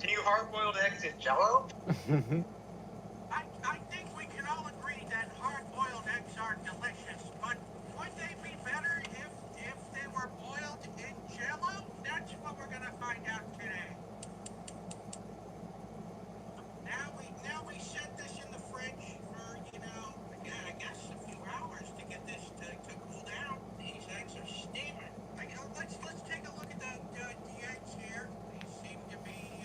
Can you hard-boiled eggs in Jello? I think we can all agree that hard-boiled eggs are delicious, but would they be better if they were boiled in Jello? That's what we're gonna find out today. Now we set this in the fridge for, I guess a few hours to get this to cool down. These eggs are steaming. Let's take a look at the eggs here. They seem to be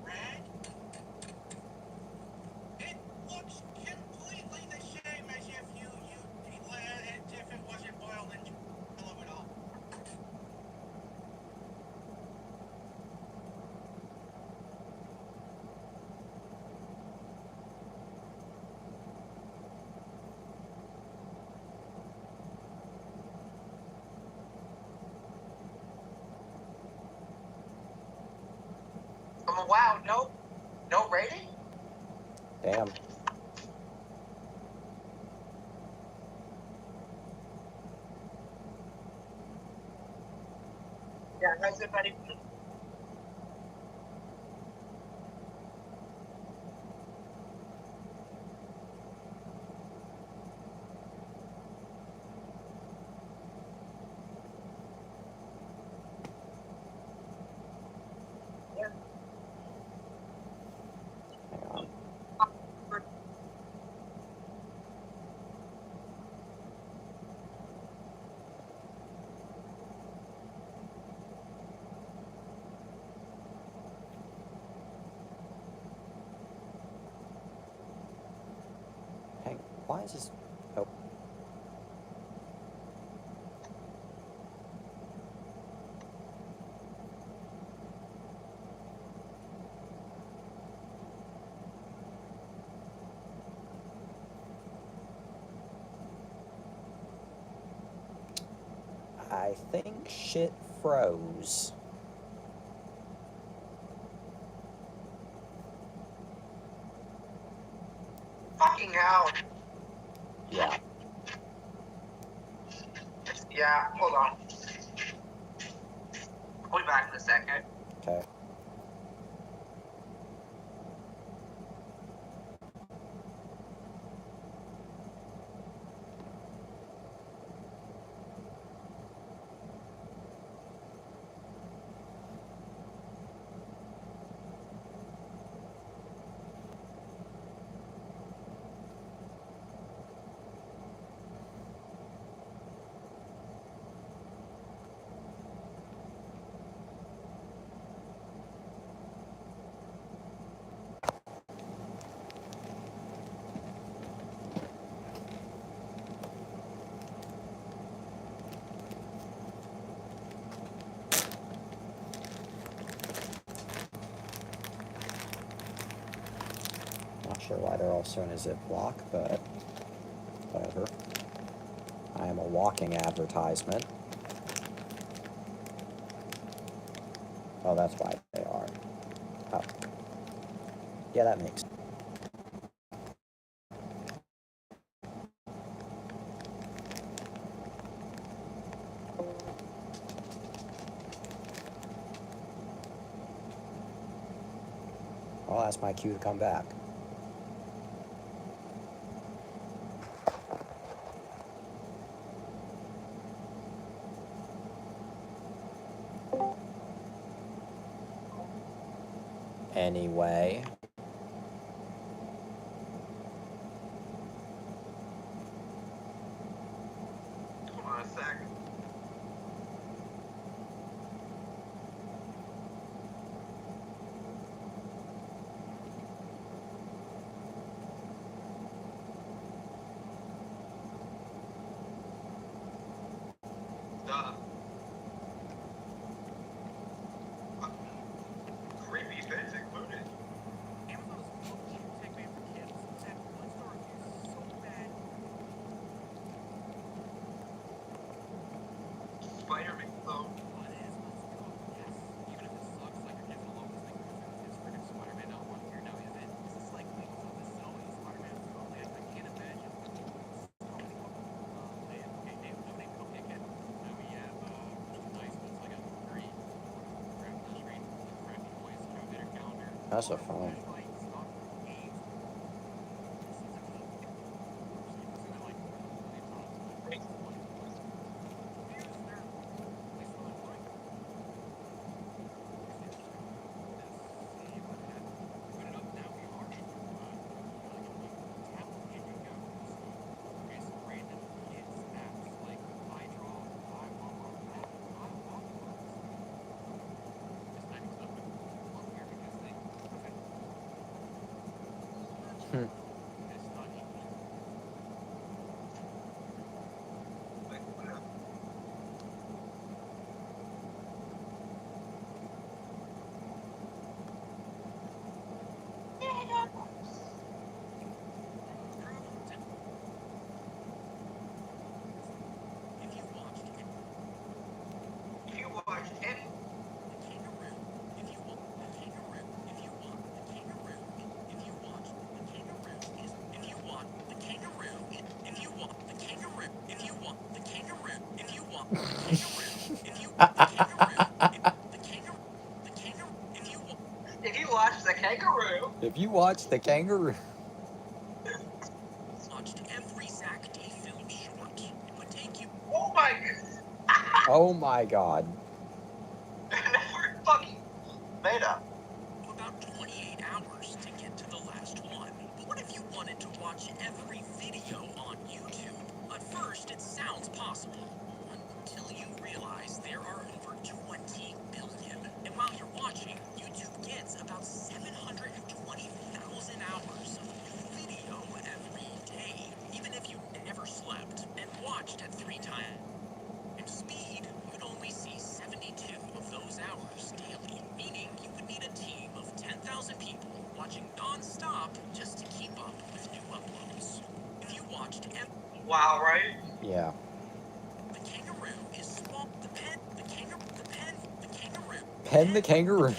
red. It looks completely the same as if as if it wasn't boiled in Jello at all. Oh, wow, no rating? Damn. Yeah, that's if anything. Why is this? Oh. I think shit froze. Fucking hell. Yeah. Yeah, hold on. I'll be back in a second. Okay. Not sure why they're all sewn in a Ziploc, but whatever. I am a walking advertisement. Oh, that's why they are. Oh. Yeah, that makes sense. I'll ask my cue to come back. Anyway. Hold on a sec. Duh. Creepy bits included. Amazon is full of cheap tech made for kids. That one store is so bad. Spider-Man, though. Oh, it is. Let's go. Yes. Even if it sucks, like your kids will love this thing because it's freaking Spider-Man out one here. Now, is it? Is this like wait, so this is only Spider-Man? So like I can't imagine so many couple. Okay, name pick it. Now we have nice ones like a great keyring, crappy toys, calculator, calendar. That's a phone. Hmm. If you watched it, if you watch the kangaroo, If you watch the kangaroo. Watched every Zach Day film short. It would take you oh my Oh my god. never fucking made up. about 28 hours to get to the last one. But what if you wanted to watch every video on YouTube? At first, it sounds possible. Until you realize there are over 20 billion. And while you're watching, YouTube gets about 720,000 hours of video every day. Even Wow, right? Yeah. The kangaroo is small. The pen, the kangaroo, Pen the kangaroo.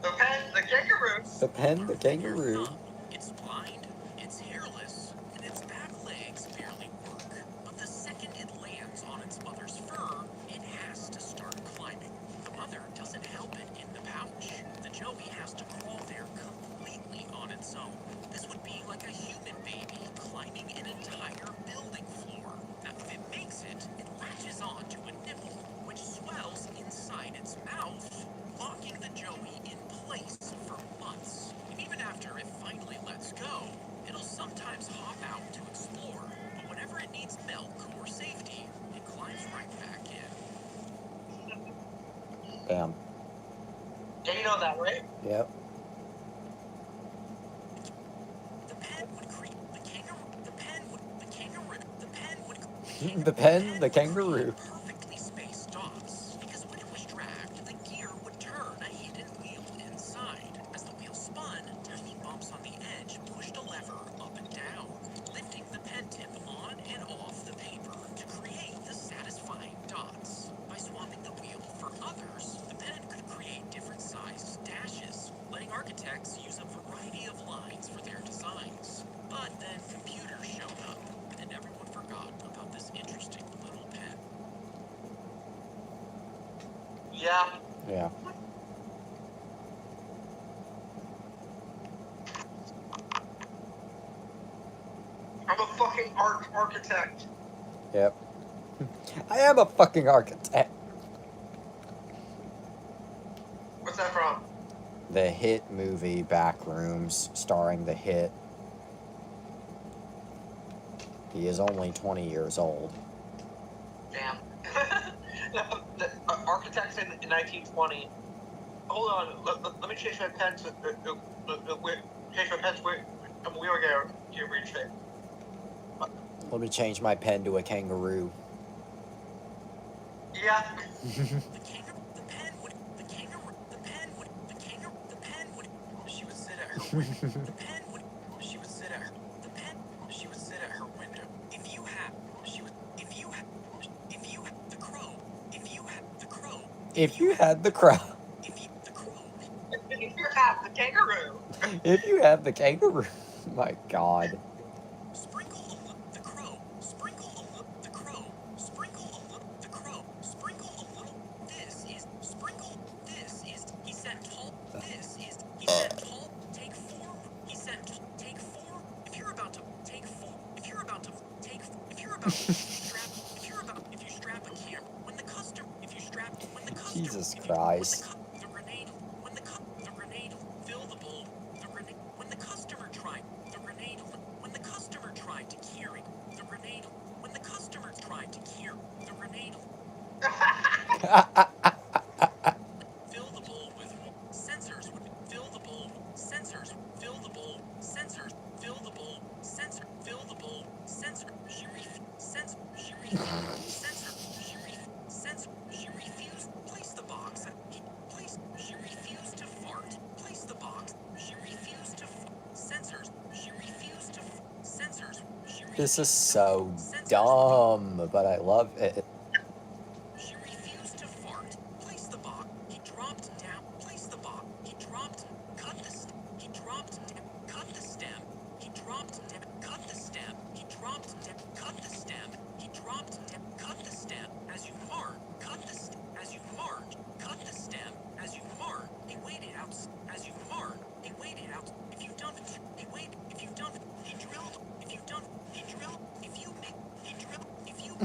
The pen, the kangaroo. The pen the kangaroo. It's blind, it's hairless, and its back legs barely work. But the second it lands on its mother's fur, it has to start climbing. The mother doesn't help it in the pouch. The joey has to crawl there completely on its own. This would be like a human baby climbing an entire building floor. Now, if it makes it, it latches on to a nipple, which swells inside its mouth, locking the joey in place for months. And even after it finally lets go, it'll sometimes hop out to explore. But whenever it needs milk or safety, it climbs right back in. Damn. Yeah, you know that, right? Yep. The pen would creep. The kangaroo. The pen would. The kangaroo. The pen would. The pen the kangaroo. Perfectly spaced dots, because when it was dragged, the gear would turn a hidden wheel inside. As the wheel spun, tiny bumps on the edge pushed a lever up and down, lifting the pen tip on and off the paper to create the satisfying dots. By swapping the wheel for others, the pen could create different sized dashes, letting architects use a variety of lines for their designs. But then computers showed up, and everyone forgot about this interesting little pen. Yeah. Yeah. I'm a fucking architect. Yep. I am a fucking architect. What's that from? The hit movie Backrooms, starring the hit. He is only 20 years old. Damn. The architects in 1920. Hold on. Let me change my pen to change my pen to where we were gonna reach it. Let me change my pen to a kangaroo. Yeah. She would sit at her window. She would sit at her window. If you had the crow. If you had the crow. If you have the kangaroo. If you have the kangaroo. My God. Sprinkle the crow. Sprinkle the crow. Sprinkle the crow. Sprinkle a little. This is sprinkle. This is. He said tall. This is. He said tall. Take four. He said take four. If you're about to take four. If you're about to take. If you're about to strap. If you're about. If you strap a camera. When the customer. If you strap. When the customer. Jesus Christ. The grenade. When the grenade. Fill the bulb. The grenade. When the customer tried. The grenade. When the customer tried to carry the grenade. When the customer tried to carry the grenade. Fill the bowl with sensors. Fill the bowl. Sensors. Fill the bowl. Sensors. Fill the bowl. Sensor. Fill the bowl. Sensor. She sensor. She sensor. Sensor. She refused. Place the box. Place. She refused to fart. Place the box. She refused to sensors. She refused to sensors. This is so dumb, but I love it. She refused to fart. Place the box. He dropped down. Place the box. He dropped. Cut the stem. He dropped down. Cut the stem. He dropped down. Cut the stem. He dropped down. Cut the stem. He dropped down. Cut the stem. As you fart. Cut the stem. As you fart. Cut the stem. As you fart. He waited out. As you fart. He waited out. If you've done it. He waited. If you've done it. He drilled. If you've done it. He drilled. If you make. He drilled. If you.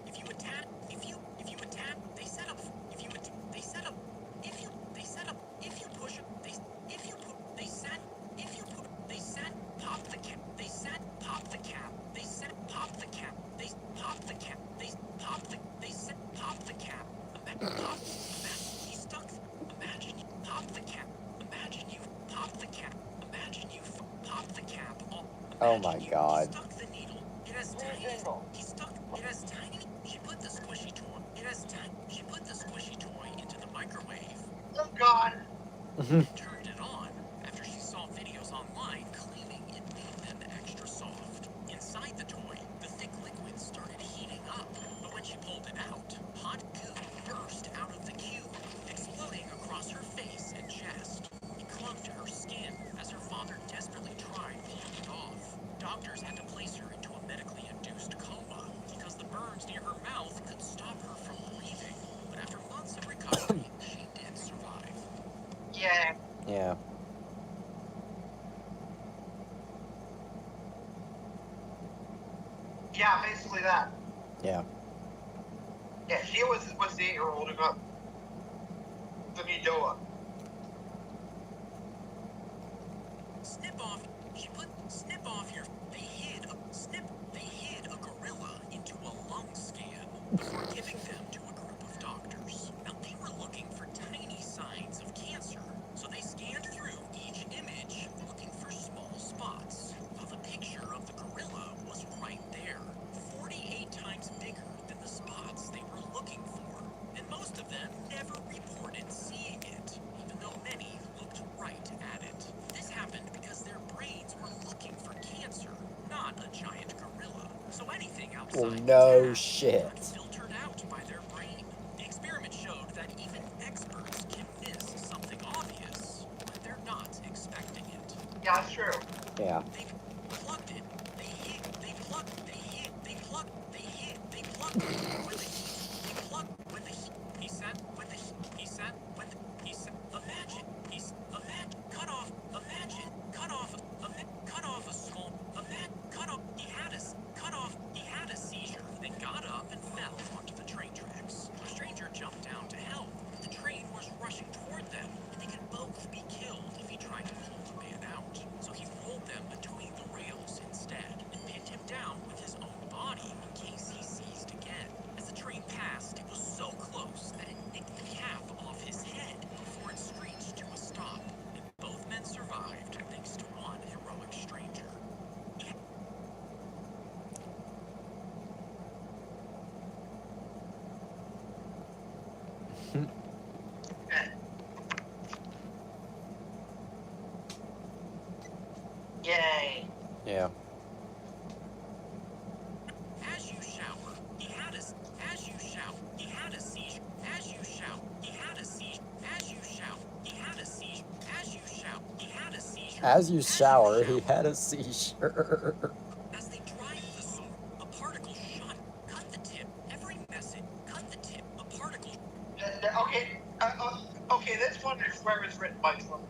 If you attack. If you attack. They set up. If you they set up. If you they set up. If you push. They if you put. They set. If you put. They set. Pop the cap. They set. Pop the cap. They set. Pop the cap. They pop the cap. They pop the. They set. Pop the cap. Pop. He stuck. Imagine you pop the cap. Imagine you pop the cap. Imagine you pop the cap. Oh my God. He stuck the needle. It has tiny. He stuck. It has tiny. She put the squishy toy. It has tiny. She put the squishy toy into the microwave. Oh God. Turned it on after she saw videos online claiming it made them extra soft. Inside. Yeah. Yeah, basically that. Yeah. Yeah, she was the 8-year-old who got the Midoa. Snip off. She put snip off your. They hid a gorilla into a lung scan before giving them to a group of doctors. Now they were looking for tiny signs of cancer, so they scanned through each image looking for small spots. Well, the picture of the gorilla was right there, 48 times bigger than the spots they were looking for, and most of them never reported seeing it, even though many looked right at it. This happened because their brains were looking for cancer, not a giant gorilla. So anything outside Well, the no task shit. got filtered out by their brain. The experiment showed that even experts can miss something obvious when they're not expecting it. Yeah, that's true. Yeah. They plugged it. They hit. They plugged. They hit. They plugged. They hit. They plugged it when the heat. They plugged when the heat. He said when the heat. He said when the. He said imagine. He's imagine. Cut off. Imagine. Cut off. Cut off a small. Imagine. Cut off. He had a. Cut off. He had a seizure. Then got up and fell onto the train tracks. A stranger jumped down to help. The train was rushing toward them, and they could both be killed if he tried to pull the man out. So he rolled them between the rails instead and pinned him down with his own body in case he seized again. As the train passed, it was so close that it nicked the cap off his head before it screeched to a stop. And both men survived thanks to one heroic stranger. Yay. Yeah. As you shower, he had a. As you shower, he had a seizure. As you shower, he had a seizure. As you shower, he had a seizure. As you shower, he had a seizure. As you shower, he had a seizure. As they dried the soap, a particle shot. Cut the tip. Every message. Cut the tip. A particle. Okay. Okay, this one is where it's written by someone.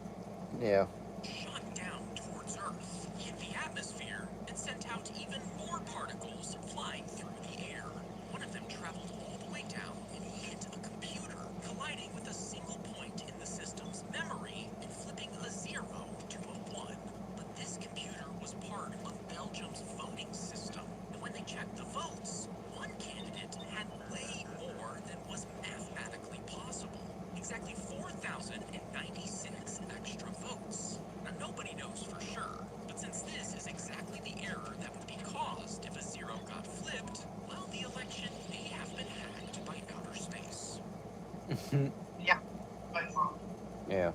Yeah. Shot down towards Earth, hit the atmosphere, and sent out even more particles flying through the air. One of them traveled all the way down and hit a computer, colliding with a single point in the system's memory and flipping a 0 to a 1. But this computer was part of Belgium's voting system, and when they checked the votes, one candidate had way more than was mathematically possible. Exactly 4,096 extra votes. Now, nobody knows for sure, but since this is exactly the error that would be caused if a 0 got flipped, well, the election may have been hacked by outer space. Yeah, by phone. Yeah.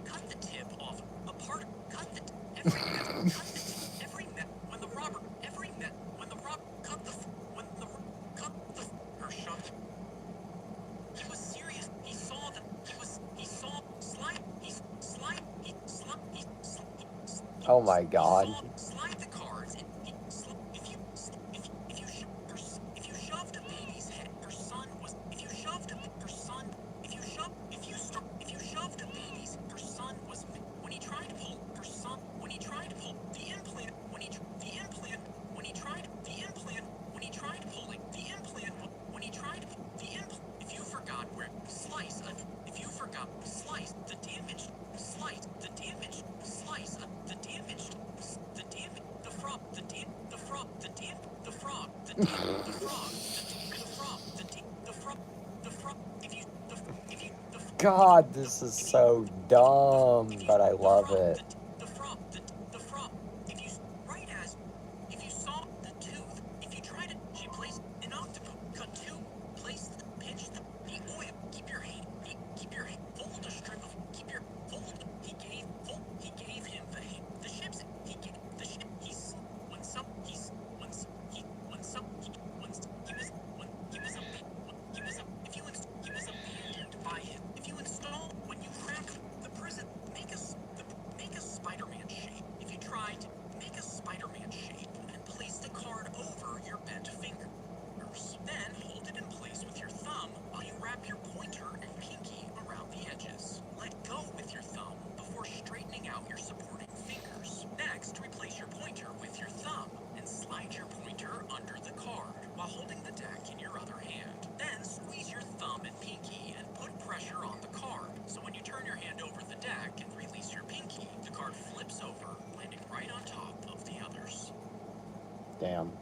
Cut the tip off a part. Cut the every net. Cut the every net when the robber. Every net when the rob. Cut the when the cut the her shot. He was serious. He saw that he was. He saw slide. He slide. He slide. He slide. Oh my god. Slide the cards. If you shoved a baby's head, her son was. If you shoved a her son. If you shoved a baby's, her son was. When he tried to pull her son. When he tried to pull the implant. When he tried the implant. When he tried the implant. When he tried pulling the implant. When he tried the implant. If you forgot where slice. If you forgot slice the damaged slice the damaged slice the damaged the damage the frog the dam the frog the dam the frog the dam the frog the frog the dam the frog the frog if you the God, this is so dumb, but I love it. the frog the frog if you right as if you saw the tooth if you tried it she placed an octopus cut two place pinch the oil keep your hand fold a strip of keep your fold he gave him the ships he gave the ship he's when some he's when he when some he when he was when he was a he was a if you he was abandoned by him if you install when you crack the prison make a Damn.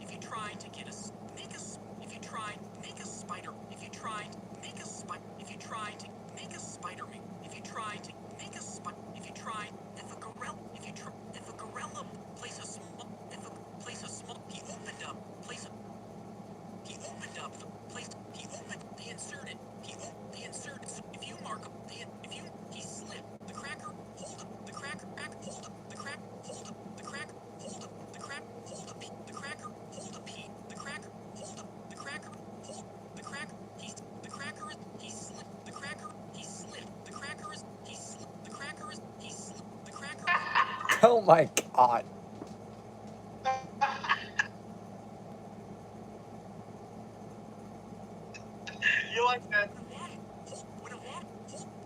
If you try to get a make a if you try make a spider if you try make a spider if you try to make a spider if you try to make a spider if you try if a gorilla if you try if a gorilla place a small if a place a small he opened up place a he opened up the place he opened they inserted they inserted if you mark they if you he slipped the cracker hold up the cracker back hold up the crack hold up the crack hold up the crack hold up the cracker hold up the cracker hold up the cracker hold the cracker he's the cracker is he slipped the cracker he slipped the cracker is he slipped the cracker is he slipped the cracker Oh my god. You like that?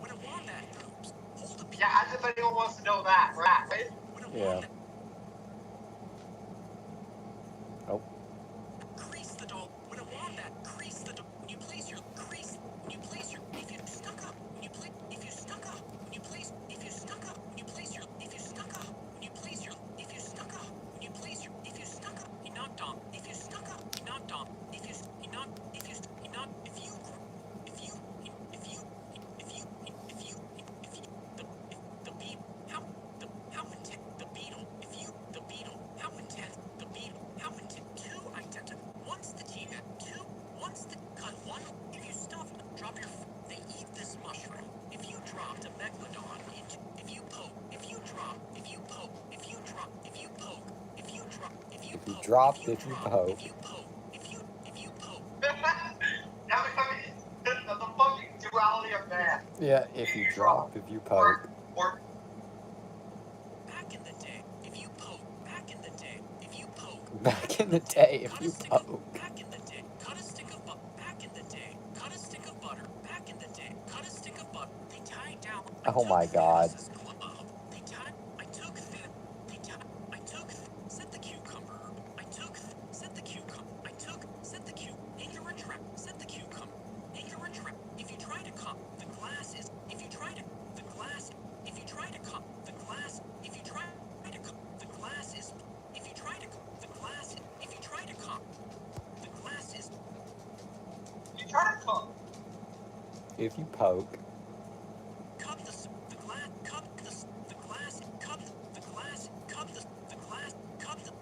when a wombat poops hold up Yeah, as if anyone wants to know that, right? Yeah. Oh. Crease the doll. When a wombat, crease the doll. When you place your crease, when you place your, if you stuck up, when you place, if you stuck up, when you place, if you stuck up, when you place your, if you stuck up, when you place your, if you stuck up, when you place your, if you stuck up, he knocked on, if you stuck up, he knocked on, if you, he knocked, if you, he knocked, if you, if you, if you, if you, if you, if you, the beat, how intense, the beetle, if you, the beetle, how intense, the beetle, how intense, two identical, once the team had two, once the, cut one, if you stuff, drop your, they eat this mushroom, if you dropped a megalodon into, if you poke, if you drop, if you poke, if you drop, if you poke, if you drop, if you If you poke, drop, if you if you drop, poke. if you poke, if you poke, Now the fucking duality of man. Yeah, if you drop, if you poke. Or back in the day, if you poke, back in the day, if you poke, Back in the day, if cut you a stick of, poke. back in the day, cut a stick of butter, back in the day, cut a stick of butter, back in the day, cut a stick of butter, they tied down, Oh my god. they tied, I took thin, they tied, I took, set the cucumber, I took, set the cucumber, I took, set the make a retract, set the cucumber, make a retract, if you try to cut, the glass is, if you try to, the glass, if you try to cut, the glass, if you try to cut, the glass is, if you try to cut, the glass, if you try to cut, the glass is, you try to cook. If you poke. cup the glass, cup the glass, cup the glass, cup the glass, cup the glass, cup the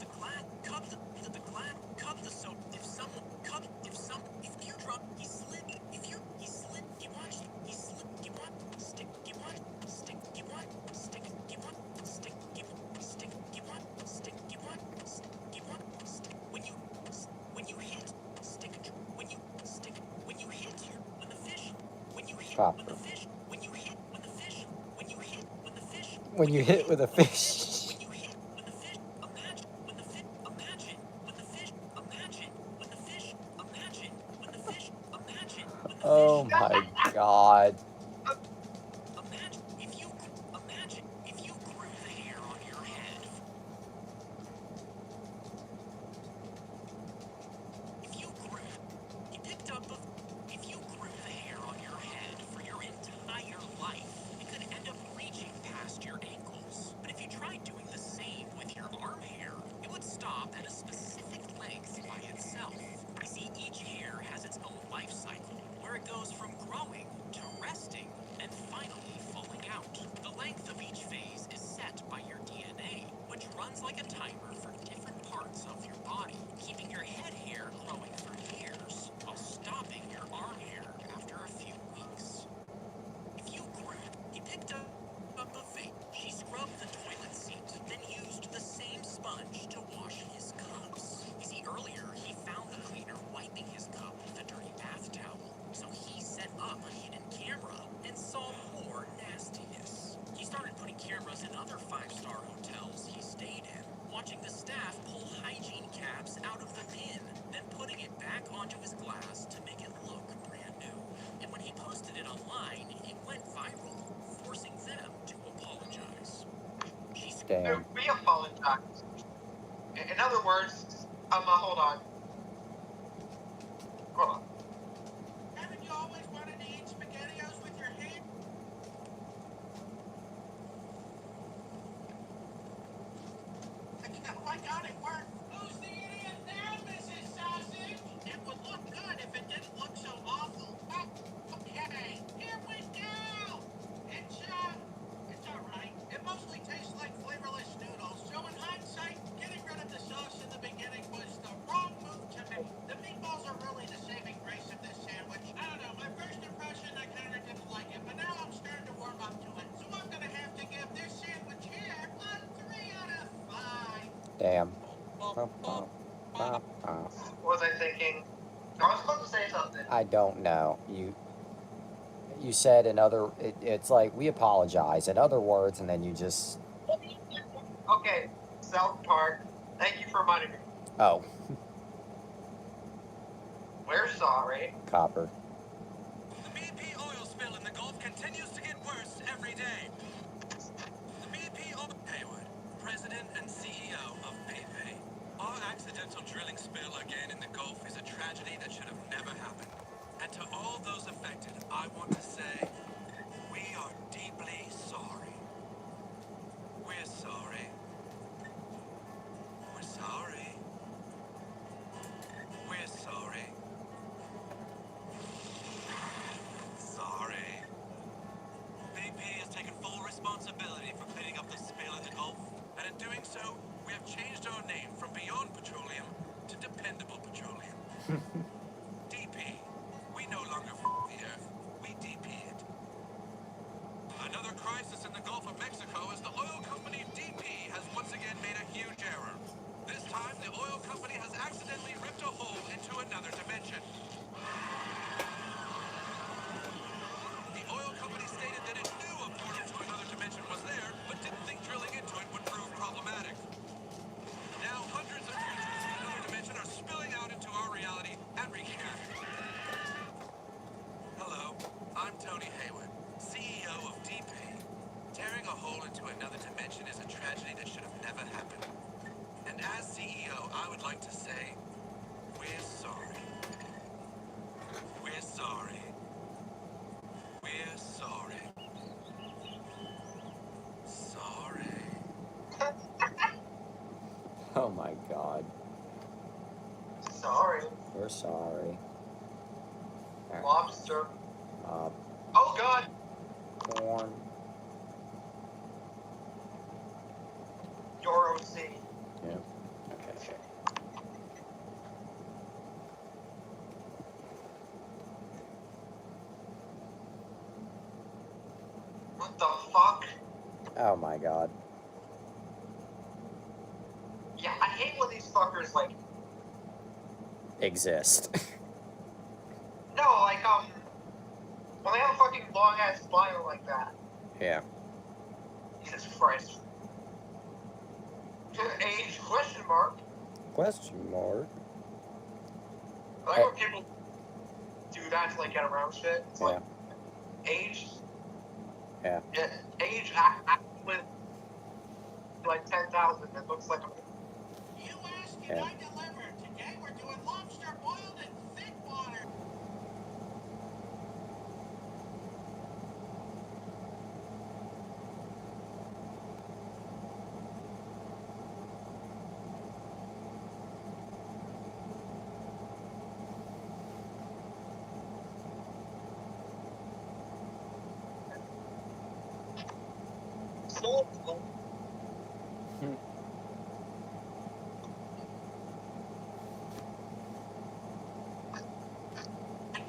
glass, cup the glass, cup the soap. If someone, cup, if some, if you drop, he slid, if you, he slid, he watched, he slid, he watched, stick, he watched, stick, he watched, stick, he watched, stick, he watched, stick, he watched, stick, he watched, stick, he watched, stick. When you hit, stick, when you stick, when you hit, when the fish, when you hit, Chopper. when the fish, when you hit, when the fish, when you hit, when the fish, When you hit with a fish. when you hit, when the fish, imagine, when the fish, imagine, when the fish, imagine, when the fish, imagine, when the fish, imagine, when the Oh fish, my god. imagine, if you grew the hair on your head, if you grew, he picked up a, if you grew the hair on your head for your entire life, it could end up reaching past your ankles. But if you tried doing the same with your arm hair, it would stop at a specific length by itself. You see, each hair has its own life cycle, where it goes from growing to resting and finally falling out. The length of each phase is set by your DNA, which runs like a timer for different parts of your body, keeping your head hair growing for years, while stopping your arm hair after a few weeks. If you grew, he picked up a vape. She scrubbed the toilet seat, then used the same sponge to wash his cups. You see, earlier he found the cleaner wiping his cup with a dirty bath towel, so he set up a hidden camera and saw more nastiness. He started putting cameras in other five-star hotels he stayed in, watching the staff pull hygiene caps out of the bin, then putting it back onto his glass to make it look brand new. And when he posted it online, it went viral, forcing them to apologize. Damn. We apologize. In other words, hold on. Hold on. Haven't you always wanted to eat SpaghettiOs with your hand? I can't God, it worked. Who's the idiot now, Mrs. Sausage? It would look good if it didn't look so awful. Okay, here we go. It's all right. It mostly tastes like flavorless noodles. So in hindsight, getting rid of the sauce in the beginning was the wrong move to make. The meatballs are really the saving grace of this sandwich. I don't know. My first impression, I kind of didn't like it, but now I'm starting to warm up to it. So I'm gonna have to give this sandwich here a 3 out of 5. Damn. What was I thinking? I was supposed to say something. I don't know. You said in other. It's like we apologize in other words, and then you just. Okay, South Park. Thank you for reminding me. Oh, We're sorry. copper. The BP oil spill in the Gulf continues to get worse every day. The BP oil... Haywood, President and CEO of BP. Our accidental drilling spill again in the Gulf is a tragedy that should have never happened. And to all those affected, I want to say, we are deeply sorry. We're sorry. We're sorry. We're sorry. Sorry. BP has taken full responsibility for cleaning up the spill in the Gulf, and in doing so, we have changed our name from Beyond Petroleum to Dependable Petroleum. DP. We no longer the earth. We DP it. Another crisis in the Gulf of Mexico as the oil company DP has once again made a huge error. This time, the oil company has accidentally ripped a hole into another dimension. The oil company stated that it knew a portal to another dimension was there, but didn't think drilling into it would prove problematic. Now, hundreds of creatures in another dimension are spilling out into our reality and wreaking havoc. Hello, I'm Tony Haywood, CEO of DP. Tearing a hole into another dimension is a tragedy that should have never happened. And as CEO, I would like to say, we're sorry. We're sorry. We're sorry. Sorry. Oh my God. Sorry. We're sorry. Lobster. Uh, Oh God. corn. Your OC. Yeah. Okay. What the fuck? Oh my God. Yeah, I hate when these fuckers like. Exist. No, like when they have a fucking long ass smile like that. Yeah. Jesus Christ. Age question mark. Question mark. I like when people do that to like get around shit. It's like age. Yeah. Age with like 10,000. It looks like a. You asked and Yeah. I delivered. Today we're doing lobster boiled in thick water.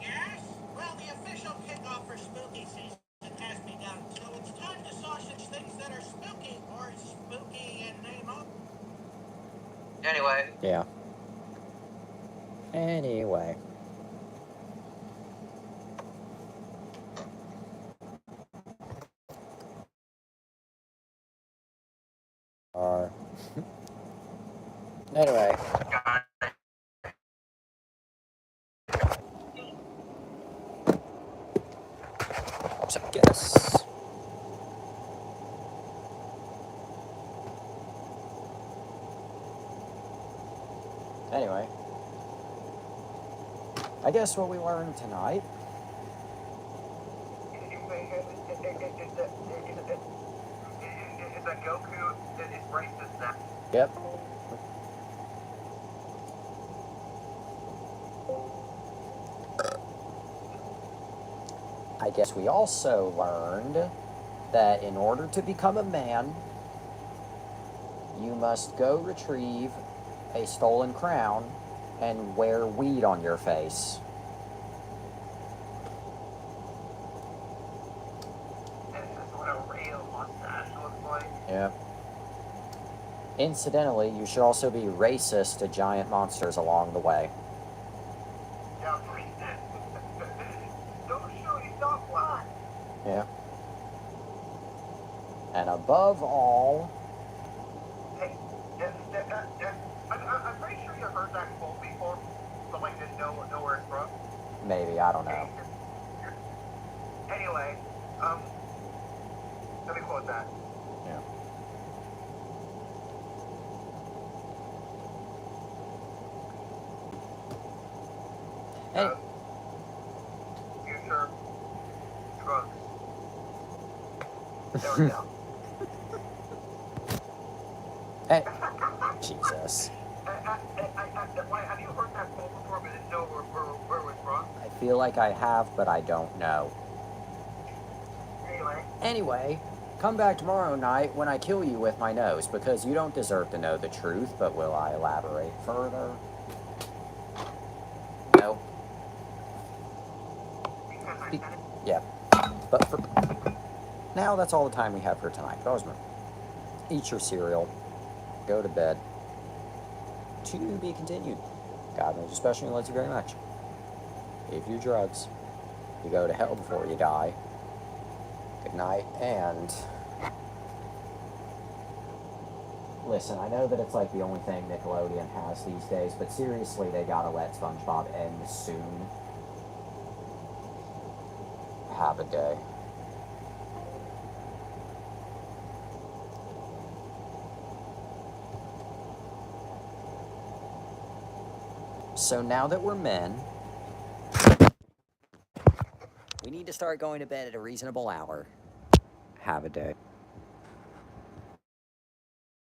Yes? Well, the official kickoff for spooky season has begun, so it's time to sausage things that are spooky or spooky in name only. Anyway. Yeah. Anyway. Anyway. So I guess. Anyway. I guess what we learned tonight. Is that Goku is racist now? Yep. I guess we also learned that in order to become a man, you must go retrieve a stolen crown and wear weed on your face. This is what a real mustache looks like. Yeah. Incidentally, you should also be racist to giant monsters along the way. Yeah. Don't shoot, he's not black. Yeah. And above all, Hey, I'm pretty sure you heard that quote before, but like didn't know where it's from. maybe, I don't know. Anyway, let me quote that. Yeah. Hey, Future drugs. There we go. hey, Jesus. Have you heard that quote before, but didn't know where it was from? I feel like I have, but I don't know. Anyway. Anyway, come back tomorrow night when I kill you with my nose, because you don't deserve to know the truth, but will I elaborate further? No. Yeah. But for now, that's all the time we have for tonight. Rosmer, eat your cereal, go to bed. To be continued. God knows especially loves you very much. If you drugs, you go to hell before you die. Good night, and listen, I know that it's like the only thing Nickelodeon has these days, but seriously, they gotta let SpongeBob end soon. Have a day. So now that we're men, we need to start going to bed at a reasonable hour. Have a day.